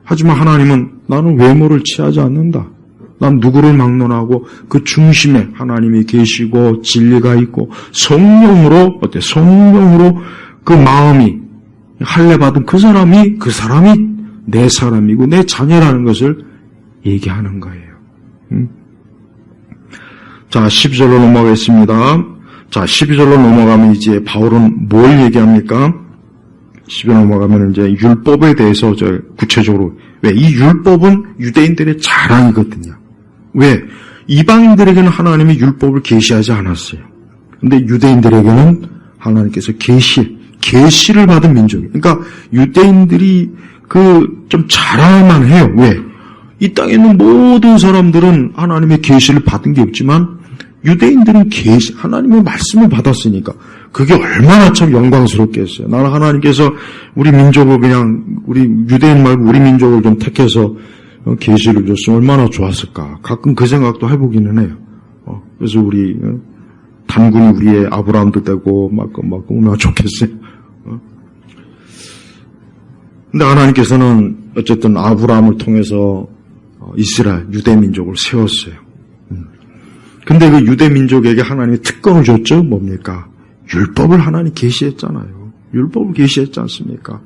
하지만 하나님은 나는 외모를 취하지 않는다. 난 누구를 막론하고 그 중심에 하나님이 계시고 진리가 있고 성령으로 그 마음이 할례받은 그 사람이 내 사람이고 내 자녀라는 것을 얘기하는 거예요. 자, 12절로 넘어가겠습니다. 자, 12절로 넘어가면 이제 바울은 뭘 얘기합니까? 12절 넘어가면 이제 율법에 대해서 구체적으로 왜 이 율법은 유대인들의 자랑이거든요. 왜? 이방인들에게는 하나님이 율법을 계시하지 않았어요. 근데 유대인들에게는 하나님께서 계시를 받은 민족이에요. 그러니까 유대인들이 좀 잘할만 해요. 왜? 이 땅에 있는 모든 사람들은 하나님의 계시를 받은 게 없지만 유대인들은 하나님의 말씀을 받았으니까 그게 얼마나 참 영광스럽겠어요. 나는 하나님께서 우리 민족을 우리 유대인 말고 우리 민족을 좀 택해서 계시를 줬으면 얼마나 좋았을까. 가끔 그 생각도 해보기는 해요. 그래서 우리 단군이 우리의 아브라함도 되고 막 얼마나 좋겠어요. 근데 하나님께서는 어쨌든 아브라함을 통해서 이스라엘 유대 민족을 세웠어요. 근데 그 유대 민족에게 하나님이 특권을 줬죠. 뭡니까? 율법을 하나님 계시했잖아요. 율법을 계시했지 않습니까?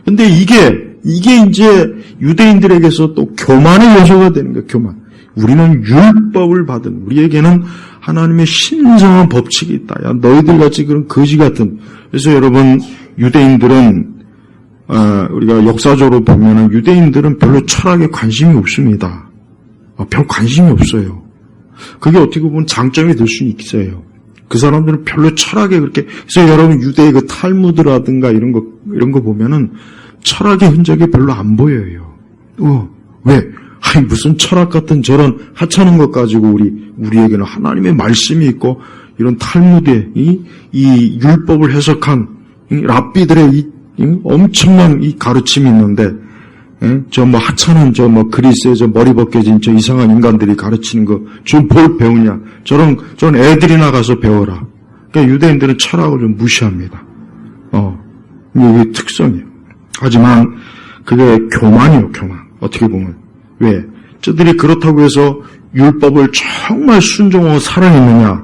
근데 이게 이제 유대인들에게서 또 교만의 요소가 되는 거예요. 교만. 우리는 율법을 받은, 우리에게는 하나님의 신성한 법칙이 있다. 야, 너희들 같이 그런 거지 같은. 그래서 여러분, 유대인들은 우리가 역사적으로 보면은 유대인들은 별로 철학에 관심이 없습니다. 별 관심이 없어요. 그게 어떻게 보면 장점이 될 수 있어요. 그 사람들은 별로 철학에 그렇게. 그래서 여러분 유대의 그 탈무드라든가 이런 거 보면은 철학의 흔적이 별로 안 보여요. 왜? 아니 무슨 철학 같은 저런 하찮은 것 가지고 우리에게는 하나님의 말씀이 있고 이런 탈무드의 이 율법을 해석한 랍비들의 이 엄청난 이 가르침이 있는데, 저 하찮은 그리스의 머리 벗겨진 저 이상한 인간들이 가르치는 거, 좀 뭘 배우냐? 저런 애들이나 가서 배워라. 그러니까 유대인들은 철학을 좀 무시합니다. 이게 특성이에요. 하지만 그게 교만이에요, 교만. 어떻게 보면. 왜? 저들이 그렇다고 해서 율법을 정말 순종하고 살아있느냐?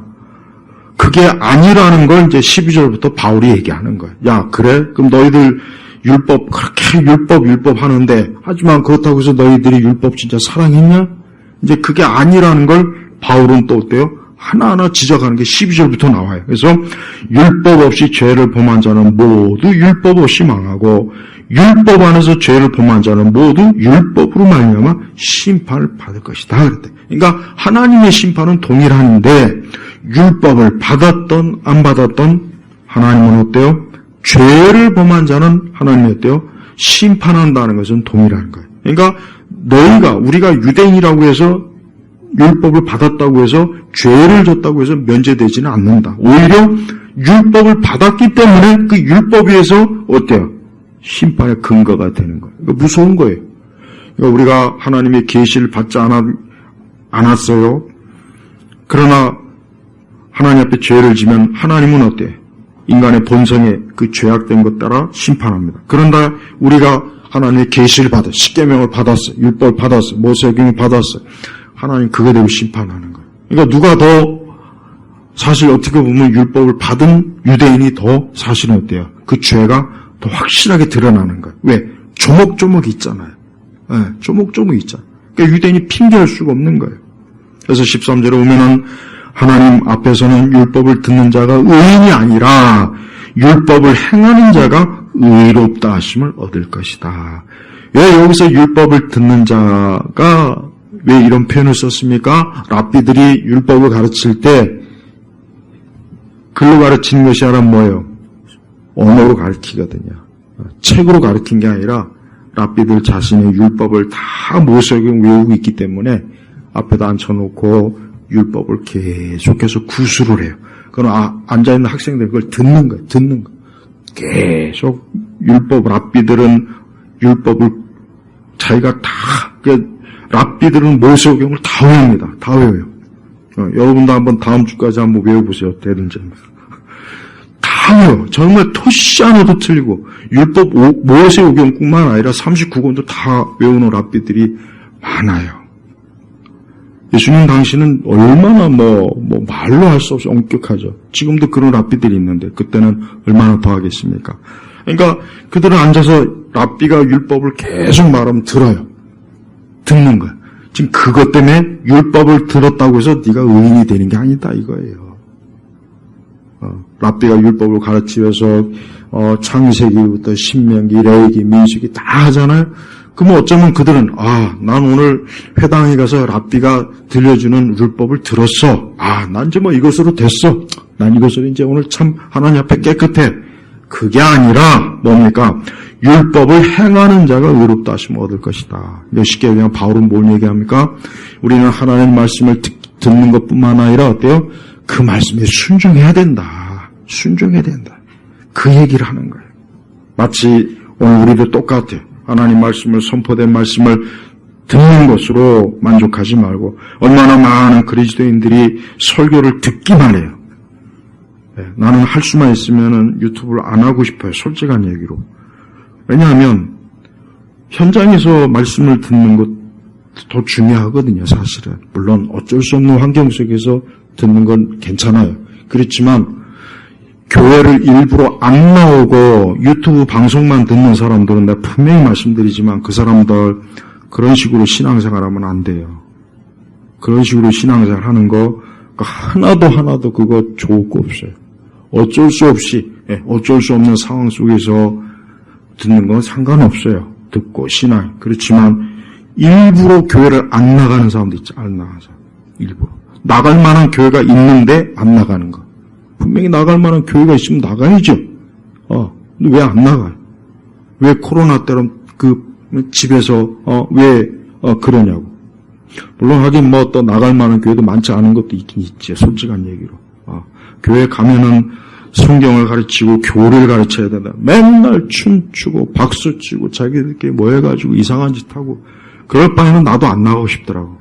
그게 아니라는 걸 이제 12절부터 바울이 얘기하는 거예요. 야, 그래? 그럼 너희들 율법, 그렇게 율법 하는데, 하지만 그렇다고 해서 너희들이 율법 진짜 사랑했냐? 이제 그게 아니라는 걸 바울은 또 어때요? 하나하나 지적하는 게 12절부터 나와요. 그래서 율법 없이 죄를 범한 자는 모두 율법 없이 망하고, 율법 안에서 죄를 범한 자는 모두 율법으로 말미암아 심판을 받을 것이다. 그랬대. 그러니까 하나님의 심판은 동일한데, 율법을 받았던 안 받았던 하나님은 어때요? 죄를 범한 자는 하나님이 어때요? 심판한다는 것은 동일한 거예요. 그러니까 우리가 유대인이라고 해서 율법을 받았다고 해서 죄를 졌다고 해서 면제되지는 않는다. 오히려 율법을 받았기 때문에 그 율법 위에서 어때요? 심판의 근거가 되는 거예요. 그러니까 무서운 거예요. 그러니까 우리가 하나님의 계시를 받지 않았어요. 그러나 하나님 앞에 죄를 지면 하나님은 어때요? 인간의 본성에 그 죄악된 것 따라 심판합니다. 그런데 우리가 하나님의 계시를 받았어요. 십계명을 받았어요. 율법을 받았어요. 모세계명을 받았어요. 하나님 그거 대로 심판하는 거예요. 그러니까 누가 더 사실 어떻게 보면 율법을 받은 유대인이 더 사실은 어때요? 그 죄가 더 확실하게 드러나는 거예요. 왜? 조목조목 있잖아요. 네, 조목조목 있잖아요. 그러니까 유대인이 핑계할 수가 없는 거예요. 그래서 13절에 오면은 하나님 앞에서는 율법을 듣는 자가 의인이 아니라 율법을 행하는 자가 의롭다 하심을 얻을 것이다. 왜 여기서 율법을 듣는 자가 왜 이런 표현을 썼습니까? 랍비들이 율법을 가르칠 때 글로 가르치는 것이 아니라 뭐예요? 언어로 가르치거든요. 책으로 가르친 게 아니라 랍비들 자신의 율법을 다 모세경 외우고 있기 때문에 앞에다 앉혀놓고 율법을 계속해서 구술을 해요. 그럼 앉아있는 학생들 그걸 듣는 거예요. 듣는 거. 계속 랍비들은 율법을 자기가 다, 랍비들은 모세오경을 다 외웁니다. 다 외워요. 여러분도 한번 다음 주까지 한번 외워보세요. 되는지. 다 외워. 정말 토시 하나도 틀리고 율법 모세오경뿐만 아니라 39권도 다 외우는 랍비들이 많아요. 예수님 당시는 얼마나 말로 할 수 없이 엄격하죠. 지금도 그런 랍비들이 있는데 그때는 얼마나 더 하겠습니까? 그러니까 그들은 앉아서 랍비가 율법을 계속 말하면 들어요. 듣는 거야. 지금 그것 때문에 율법을 들었다고 해서 네가 의인이 되는 게 아니다 이거예요. 랍비가 율법을 가르치면서 창세기부터 신명기, 레위기, 민수기 다 하잖아요. 그럼 어쩌면 그들은 난 오늘 회당에 가서 랍비가 들려주는 율법을 들었어. 난 이제 이것으로 됐어. 난 이것으로 이제 오늘 참 하나님 앞에 깨끗해. 그게 아니라 뭡니까? 율법을 행하는 자가 의롭다 하심을 얻을 것이다. 쉽게 얘기하면 바울은 뭘 얘기합니까? 우리는 하나님의 말씀을 듣는 것뿐만 아니라 어때요? 그 말씀에 순종해야 된다. 순종해야 된다. 그 얘기를 하는 거예요. 마치 오늘 우리도 똑같아요. 하나님 말씀을 선포된 말씀을 듣는 것으로 만족하지 말고 얼마나 많은 그리스도인들이 설교를 듣기만 해요. 나는 할 수만 있으면 유튜브를 안 하고 싶어요. 솔직한 얘기로. 왜냐하면 현장에서 말씀을 듣는 것 더 중요하거든요. 사실은. 물론 어쩔 수 없는 환경 속에서 듣는 건 괜찮아요. 그렇지만 교회를 일부러 안 나오고 유튜브 방송만 듣는 사람들은 내가 분명히 말씀드리지만 그 사람들 그런 식으로 신앙생활하면 안 돼요. 그런 식으로 신앙생활 하는 거 하나도 그거 좋을 거 없어요. 어쩔 수 없이 어쩔 수 없는 상황 속에서 듣는 건 상관없어요. 듣고 신앙. 그렇지만 일부러 교회를 안 나가는 사람도 있죠. 안 나가서 일부러 나갈 만한 교회가 있는데 안 나가는 거. 분명히 나갈 만한 교회가 있으면 나가야죠. 근데 왜 안 나가요? 왜 코로나 때는 그 집에서 왜 그러냐고. 물론 하긴 뭐 또 나갈 만한 교회도 많지 않은 것도 있긴 있지. 솔직한 얘기로. 교회 가면은 성경을 가르치고 교리를 가르쳐야 된다. 맨날 춤추고 박수치고 자기들끼리 모여가지고 이상한 짓 하고 그럴 바에는 나도 안 나가고 싶더라고.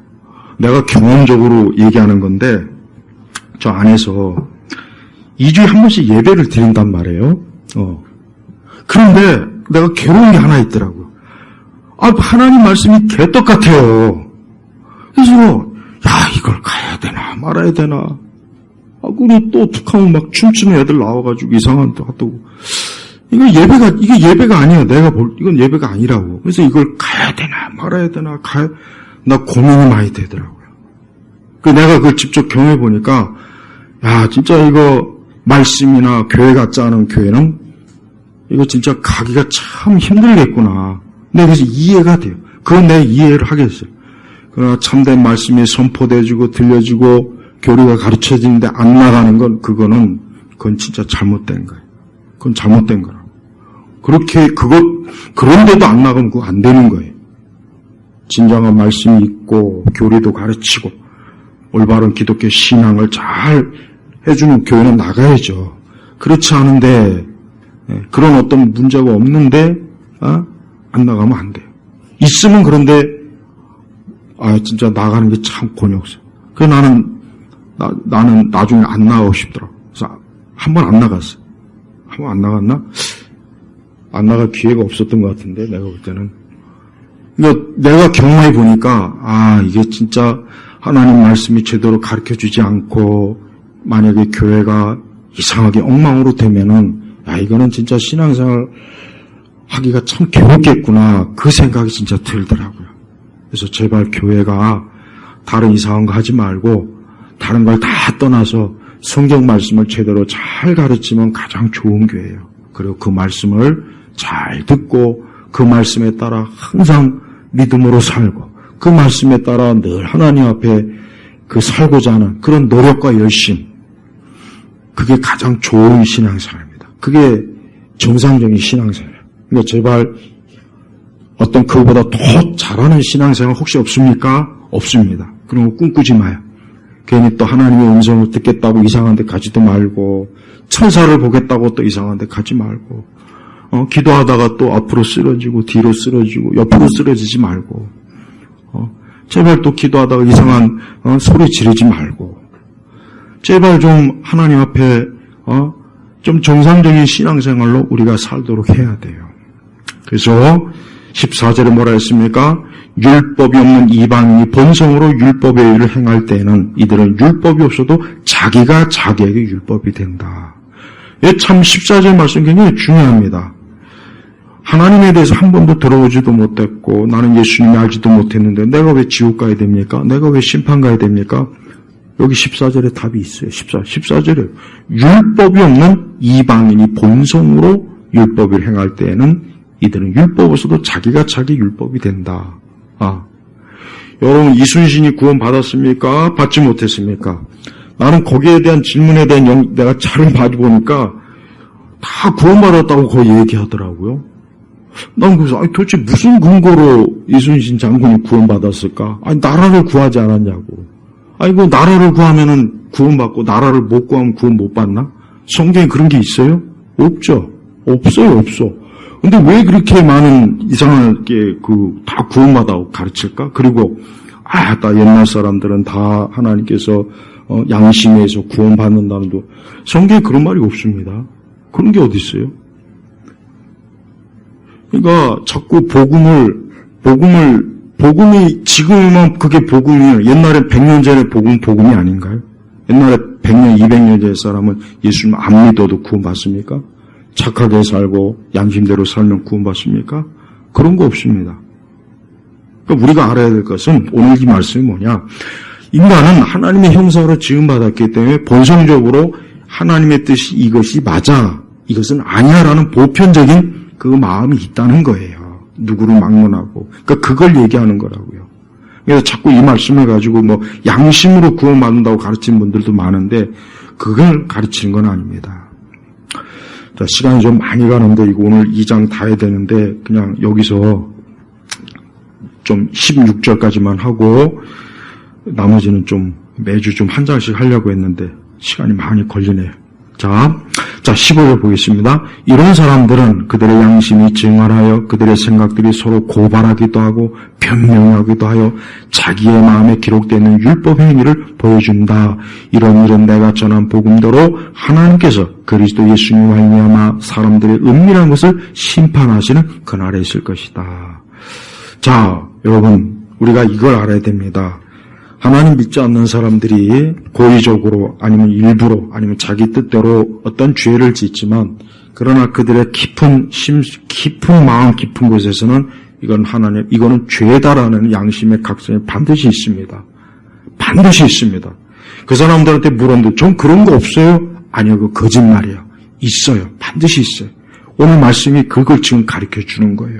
내가 경험적으로 얘기하는 건데 저 안에서 2주에 한 번씩 예배를 드린단 말이에요. 그런데 내가 괴로운 게 하나 있더라고요. 하나님 말씀이 개떡 같아요. 그래서 이걸 가야 되나 말아야 되나. 그리고 또 어떡하면 막 춤추는 애들 나와가지고 이상한 데 하다고. 이게 예배가 아니야. 이건 예배가 아니라고. 그래서 이걸 가야 되나 말아야 되나 나 고민이 많이 되더라고요. 내가 그걸 직접 경험해보니까, 진짜 이거 말씀이나 교회 같지 않은 교회는 이거 진짜 가기가 참 힘들겠구나. 그래서 이해가 돼요. 그건 내가 이해를 하겠어요. 그러나 참된 말씀이 선포되어지고 들려지고 교리가 가르쳐지는데 안 나가는 건 그건 진짜 잘못된 거예요. 그건 잘못된 거라고. 그런데도 안 나가면 그거 안 되는 거예요. 진정한 말씀이 있고 교리도 가르치고 올바른 기독교 신앙을 잘 해주는 교회는 나가야죠. 그렇지 않은데 그런 어떤 문제가 없는데 안 나가면 안 돼요. 있으면 그런데 진짜 나가는 게 참 곤욕스러워. 그래서 나는 나중에 안 나가고 싶더라고. 그래서 한 번 안 나갔어. 한 번 안 나갔나? 안 나갈 기회가 없었던 것 같은데 내가 볼 때는. 내가 경험해 보니까 이게 진짜 하나님 말씀이 제대로 가르쳐주지 않고 만약에 교회가 이상하게 엉망으로 되면은 이거는 진짜 신앙생활 하기가 참 괴롭겠구나 그 생각이 진짜 들더라고요. 그래서 제발 교회가 다른 이상한 거 하지 말고 다른 걸 다 떠나서 성경 말씀을 제대로 잘 가르치면 가장 좋은 교회예요. 그리고 그 말씀을 잘 듣고 그 말씀에 따라 항상 믿음으로 살고 그 말씀에 따라 늘 하나님 앞에 살고자 하는 그런 노력과 열심, 그게 가장 좋은 신앙생활입니다. 그게 정상적인 신앙생활이에요. 그러니까 제발 어떤 그보다 더 잘하는 신앙생활 혹시 없습니까? 없습니다. 그런 거 꿈꾸지 마요. 괜히 또 하나님의 음성을 듣겠다고 이상한 데 가지도 말고 천사를 보겠다고 또 이상한 데 가지 말고 기도하다가 또 앞으로 쓰러지고 뒤로 쓰러지고 옆으로 쓰러지지 말고 제발 또 기도하다가 이상한 소리 지르지 말고 제발 좀 하나님 앞에 좀 정상적인 신앙생활로 우리가 살도록 해야 돼요. 그래서 14절에 뭐라 했습니까? 율법이 없는 이방인이 본성으로 율법의 일을 행할 때에는 이들은 율법이 없어도 자기가 자기에게 율법이 된다. 참 14절 말씀 굉장히 중요합니다. 하나님에 대해서 한 번도 들어보지도 못했고 나는 예수님을 알지도 못했는데 내가 왜 지옥 가야 됩니까? 내가 왜 심판 가야 됩니까? 여기 14절에 답이 있어요. 14절에 율법이 없는 이방인이 본성으로 율법을 행할 때에는 이들은 율법 없어도 자기가 자기 율법이 된다. 여러분 이순신이 구원 받았습니까? 받지 못했습니까? 나는 거기에 대한 질문에 대한 내가 잘 봐보니까 다 구원받았다고 거의 얘기하더라고요. 난 그래서 도대체 무슨 근거로 이순신 장군이 구원받았을까? 나라를 구하지 않았냐고. 그 나라를 구하면은 구원받고 나라를 못 구하면 구원 못 받나? 성경에 그런 게 있어요? 없죠. 없어요. 근데 왜 그렇게 많은 이상하게 다 구원받아고 가르칠까? 그리고 나 옛날 사람들은 다 하나님께서 양심에서 구원받는다는 도 성경에 그런 말이 없습니다. 그런 게 어디 있어요? 그러니까 자꾸 복음이 지금은 그게 복음이에요. 옛날에 100년 전에 복음이 아닌가요? 옛날에 100년, 200년 전 사람은 예수님 안 믿어도 구원받습니까? 착하게 살고 양심대로 살면 구원받습니까? 그런 거 없습니다. 그러니까 우리가 알아야 될 것은 오늘 이 말씀이 뭐냐? 인간은 하나님의 형상으로 지음받았기 때문에 본성적으로 하나님의 뜻이 이것이 맞아, 이것은 아니야라는 보편적인 그 마음이 있다는 거예요. 누구를 막론하고. 그러니까 그걸 얘기하는 거라고요. 그래서 자꾸 이 말씀을 가지고 양심으로 구원받는다고 가르치는 분들도 많은데 그걸 가르치는 건 아닙니다. 자, 시간이 좀 많이 가는데 이거 오늘 2장 다 해야 되는데 그냥 여기서 좀 16절까지만 하고 나머지는 좀 매주 좀 한 장씩 하려고 했는데 시간이 많이 걸리네요. 자 15절 보겠습니다. 이런 사람들은 그들의 양심이 증언하여 그들의 생각들이 서로 고발하기도 하고 변명하기도 하여 자기의 마음에 기록되어 율법 행위를 보여준다. 이런 일은 내가 전한 복음대로 하나님께서 그리스도 예수님과 말미암아 사람들의 은밀한 것을 심판하시는 그날에 있을 것이다. 자, 여러분, 우리가 이걸 알아야 됩니다. 하나님 믿지 않는 사람들이 고의적으로 아니면 일부러 아니면 자기 뜻대로 어떤 죄를 짓지만 그러나 그들의 깊은 마음 깊은 곳에서는 이거는 죄다라는 양심의 각성이 반드시 있습니다. 반드시 있습니다. 그 사람들한테 물었는데 전 그런 거 없어요? 아니요, 그거 거짓말이에요. 있어요. 반드시 있어요. 오늘 말씀이 그걸 지금 가르쳐 주는 거예요.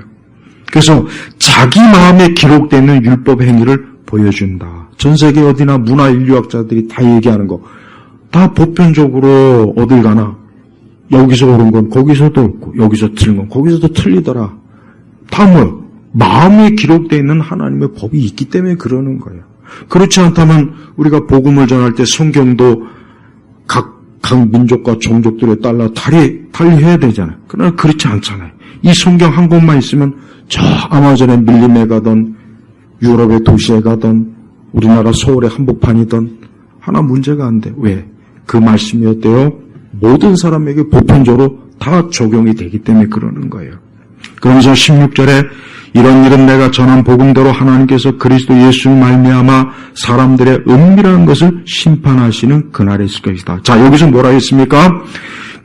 그래서 자기 마음에 기록되는 율법 행위를 보여준다. 전 세계 어디나 문화인류학자들이 다 얘기하는 거, 다 보편적으로 어딜 가나 여기서 옳은 건 거기서도 옳고 여기서 틀린 건 거기서도 틀리더라. 다 뭐요? 마음에 기록되어 있는 하나님의 법이 있기 때문에 그러는 거예요. 그렇지 않다면 우리가 복음을 전할 때 성경도 각 민족과 종족들에 따라 달리해야 되잖아요. 그러나 그렇지 않잖아요. 이 성경 한 권만 있으면 저 아마존의 밀림에 가던 유럽의 도시에 가던 우리나라 서울의 한복판이던 하나 문제가 안 돼. 왜? 그 말씀이 어때요? 모든 사람에게 보편적으로 다 적용이 되기 때문에 그러는 거예요. 그러면서 16절에 이런 일은 내가 전한 복음대로 하나님께서 그리스도 예수를 말미암아 사람들의 은밀한 것을 심판하시는 그날에 있을 것이다. 자, 여기서 뭐라 했습니까?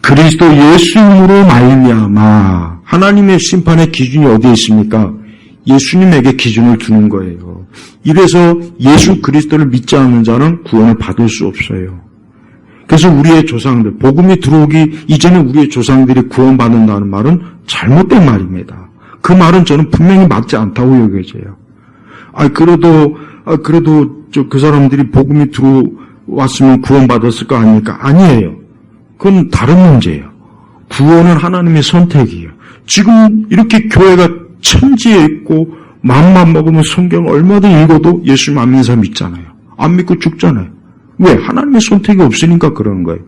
그리스도 예수님으로 말미암아. 하나님의 심판의 기준이 어디에 있습니까? 예수님에게 기준을 두는 거예요. 이래서 예수 그리스도를 믿지 않는 자는 구원을 받을 수 없어요. 그래서 우리의 조상들, 복음이 들어오기 이전에 우리의 조상들이 구원받는다는 말은 잘못된 말입니다. 그 말은 저는 분명히 맞지 않다고 여겨져요. 그래도 그 사람들이 복음이 들어왔으면 구원받았을 거 아닙니까? 아니에요. 그건 다른 문제예요. 구원은 하나님의 선택이에요. 지금 이렇게 교회가 천지에 있고 마음만 먹으면 성경 얼마든 읽어도 예수님 안 믿는 사람 있잖아요. 안 믿고 죽잖아요. 왜? 하나님의 선택이 없으니까 그러는 거예요.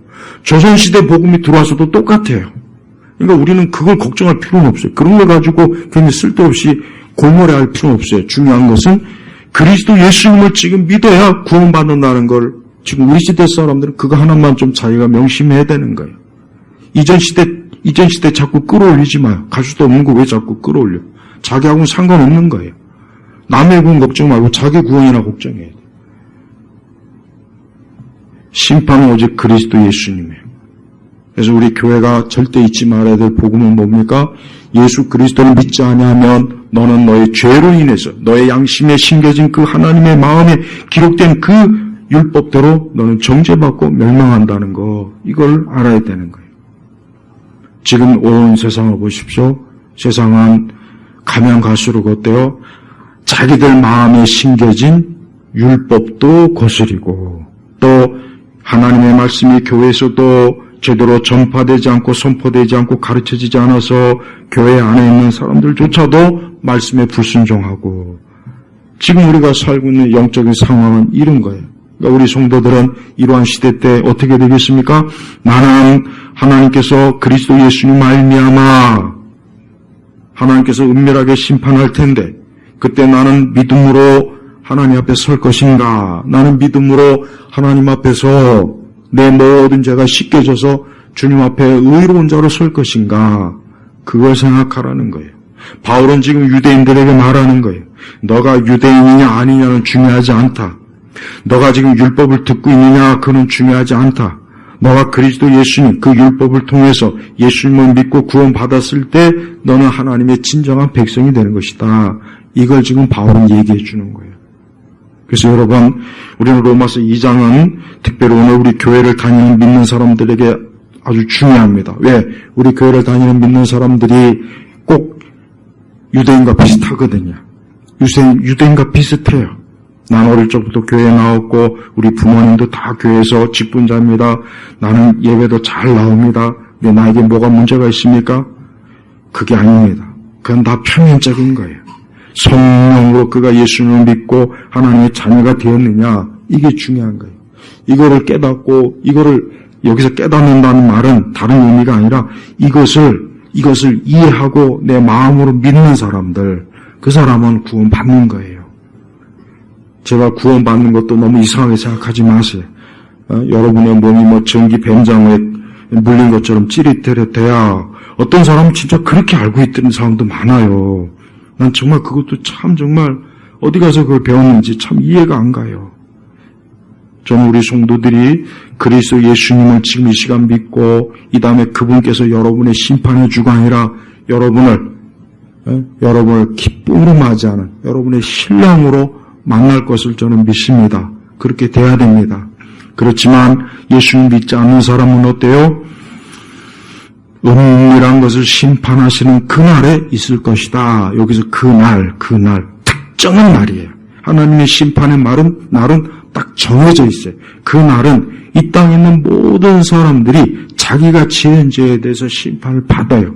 조선시대 복음이 들어와서도 똑같아요. 그러니까 우리는 그걸 걱정할 필요는 없어요. 그런 걸 가지고 괜히 쓸데없이 골몰해할 필요는 없어요. 중요한 것은 그리스도 예수님을 지금 믿어야 구원받는다는 걸 지금 우리 시대 사람들은 그거 하나만 좀 자기가 명심해야 되는 거예요. 이전 시대 자꾸 끌어올리지 마요. 가수도 없는 거 왜 자꾸 끌어올려? 자기하고는 상관없는 거예요. 남의 구원 걱정 말고 자기 구원이나 걱정해야 돼요. 심판은 오직 그리스도 예수님이에요. 그래서 우리 교회가 절대 잊지 말아야 될 복음은 뭡니까? 예수 그리스도를 믿지 아니하면 너는 너의 죄로 인해서 너의 양심에 심겨진 그 하나님의 마음에 기록된 그 율법대로 너는 정죄받고 멸망한다는 거, 이걸 알아야 되는 거예요. 지금 온 세상을 보십시오. 세상은 가면 갈수록 어때요? 자기들 마음에 심겨진 율법도 거스리고 또 하나님의 말씀이 교회에서도 제대로 전파되지 않고 선포되지 않고 가르쳐지지 않아서 교회 안에 있는 사람들조차도 말씀에 불순종하고 지금 우리가 살고 있는 영적인 상황은 이런 거예요. 그러니까 우리 성도들은 이러한 시대 때 어떻게 되겠습니까? 나는 하나님께서 그리스도 예수님 말미암아 하나님께서 은밀하게 심판할 텐데 그때 나는 믿음으로 하나님 앞에 설 것인가? 나는 믿음으로 하나님 앞에서 내 모든 죄가 씻겨져서 주님 앞에 의로운 자로 설 것인가? 그걸 생각하라는 거예요. 바울은 지금 유대인들에게 말하는 거예요. 너가 유대인이냐 아니냐는 중요하지 않다. 너가 지금 율법을 듣고 있느냐 그는 중요하지 않다. 너가 그리스도 예수님 그 율법을 통해서 예수님을 믿고 구원받았을 때 너는 하나님의 진정한 백성이 되는 것이다. 이걸 지금 바울은 얘기해 주는 거예요. 그래서 여러분 우리는 로마서 2장은 특별히 오늘 우리 교회를 다니는 믿는 사람들에게 아주 중요합니다. 왜? 우리 교회를 다니는 믿는 사람들이 꼭 유대인과 비슷하거든요. 유대인과 비슷해요. 난 어릴 적부터 교회에 나왔고 우리 부모님도 다 교회에서 직분자입니다. 나는 예배도 잘 나옵니다. 왜 나에게 뭐가 문제가 있습니까? 그게 아닙니다. 그건 다 표면적인 거예요. 성령으로 그가 예수님을 믿고 하나님의 자녀가 되었느냐 이게 중요한 거예요. 이거를 깨닫고 이거를 여기서 깨닫는다는 말은 다른 의미가 아니라 이것을 이해하고 내 마음으로 믿는 사람들 그 사람은 구원받는 거예요. 제가 구원받는 것도 너무 이상하게 생각하지 마세요. 여러분의 몸이 전기 뱀장에 물린 것처럼 찌릿찌릿해야 어떤 사람은 진짜 그렇게 알고 있는 사람도 많아요. 난 정말 그것도 참 정말 어디 가서 그걸 배웠는지 참 이해가 안 가요. 저는 우리 성도들이 그리스도 예수님을 지금 이 시간 믿고 이 다음에 그분께서 여러분의 심판의 주가 아니라 여러분을 기쁨으로 맞이하는 여러분의 신랑으로 만날 것을 저는 믿습니다. 그렇게 돼야 됩니다. 그렇지만 예수님 믿지 않는 사람은 어때요? 은밀한 것을 심판하시는 그날에 있을 것이다. 여기서 그날 특정한 날이에요. 하나님의 심판의 날은 딱 정해져 있어요. 그날은 이 땅에 있는 모든 사람들이 자기가 지은 죄에 대해서 심판을 받아요.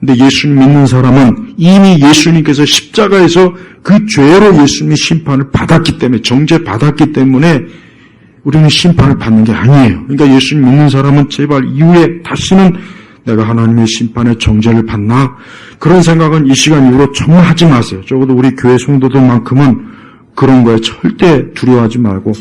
근데 예수님 믿는 사람은 이미 예수님께서 십자가에서 그 죄로 예수님이 심판을 받았기 때문에 정죄받았기 때문에 우리는 심판을 받는 게 아니에요. 그러니까 예수님 믿는 사람은 제발 이후에 다시는 내가 하나님의 심판에 정죄를 받나? 그런 생각은 이 시간 이후로 정말 하지 마세요. 적어도 우리 교회 성도들만큼은 그런 거에 절대 두려워하지 말고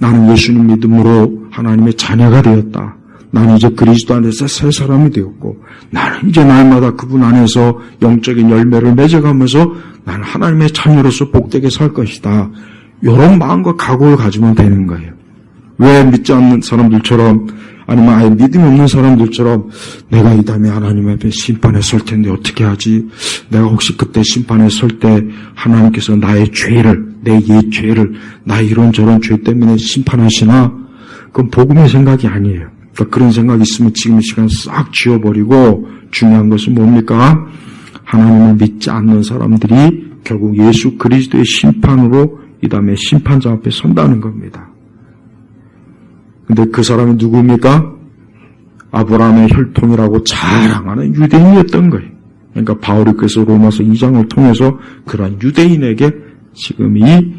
나는 예수님 믿음으로 하나님의 자녀가 되었다. 나는 이제 그리스도 안에서 새 사람이 되었고 나는 이제 날마다 그분 안에서 영적인 열매를 맺어가면서 나는 하나님의 자녀로서 복되게 살 것이다. 이런 마음과 각오를 가지면 되는 거예요. 왜 믿지 않는 사람들처럼 아니면 아예 믿음이 없는 사람들처럼 내가 이 다음에 하나님 앞에 심판에 설 텐데 어떻게 하지? 내가 혹시 그때 심판에 설 때 하나님께서 나의 죄를 내 옛 죄를 나의 이런저런 죄 때문에 심판하시나? 그건 복음의 생각이 아니에요. 그러니까 그런 생각이 있으면 지금 이 시간 싹 지워버리고 중요한 것은 뭡니까? 하나님을 믿지 않는 사람들이 결국 예수 그리스도의 심판으로 이 다음에 심판자 앞에 선다는 겁니다. 근데 그 사람이 누굽니까? 아브라함의 혈통이라고 자랑하는 유대인이었던 거예요. 그러니까 바울이 그래서 로마서 2장을 통해서 그러한 유대인에게 지금 이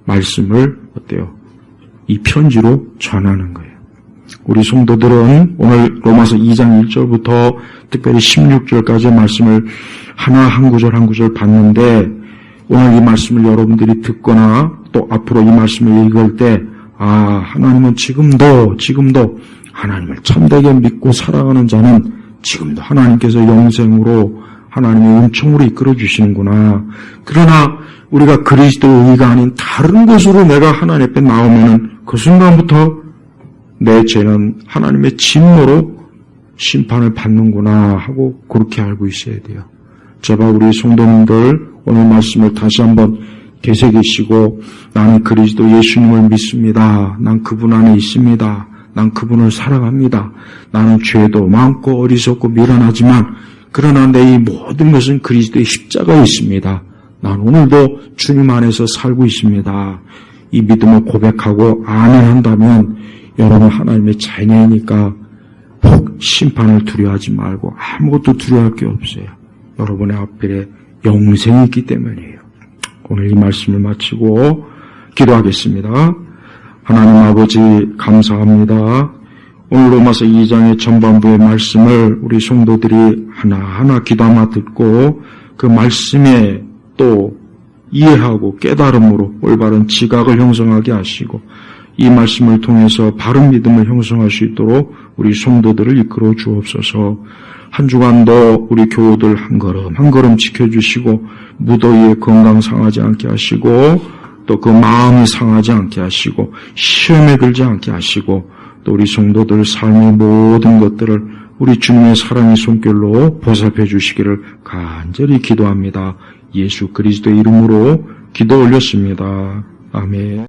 말씀을 어때요? 이 편지로 전하는 거예요. 우리 성도들은 오늘 로마서 2장 1절부터 특별히 16절까지의 말씀을 하나 한 구절 한 구절 봤는데 오늘 이 말씀을 여러분들이 듣거나 또 앞으로 이 말씀을 읽을 때 하나님은 지금도 하나님을 참되게 믿고 살아가는 자는 지금도 하나님께서 영생으로 하나님의 은총으로 이끌어 주시는구나. 그러나 우리가 그리스도의 의가 아닌 다른 것으로 내가 하나님 앞에 나오면은 그 순간부터 내 죄는 하나님의 진노로 심판을 받는구나 하고 그렇게 알고 있어야 돼요. 제발 우리 성도님들 오늘 말씀을 다시 한번 되새기시고 나는 그리스도 예수님을 믿습니다. 난 그분 안에 있습니다. 난 그분을 사랑합니다. 나는 죄도 많고 어리석고 미련하지만 그러나 내 이 모든 것은 그리스도의 십자가에 있습니다. 난 오늘도 주님 안에서 살고 있습니다. 이 믿음을 고백하고 아멘 한다면 여러분 하나님의 자녀이니까 더욱 심판을 두려워하지 말고 아무것도 두려워할 게 없어요. 여러분의 앞길에 영생이 있기 때문이에요. 오늘 이 말씀을 마치고 기도하겠습니다. 하나님 아버지 감사합니다. 오늘 로마서 2장의 전반부의 말씀을 우리 성도들이 하나하나 귀담아 듣고 그 말씀에 또 이해하고 깨달음으로 올바른 지각을 형성하게 하시고 이 말씀을 통해서 바른 믿음을 형성할 수 있도록 우리 성도들을 이끌어 주옵소서. 한 주간도 우리 교우들 한 걸음 한 걸음 지켜주시고 무더위에 건강 상하지 않게 하시고 또 그 마음이 상하지 않게 하시고 시험에 들지 않게 하시고 또 우리 성도들 삶의 모든 것들을 우리 주님의 사랑의 손길로 보살펴 주시기를 간절히 기도합니다. 예수 그리스도의 이름으로 기도 올렸습니다. 아멘.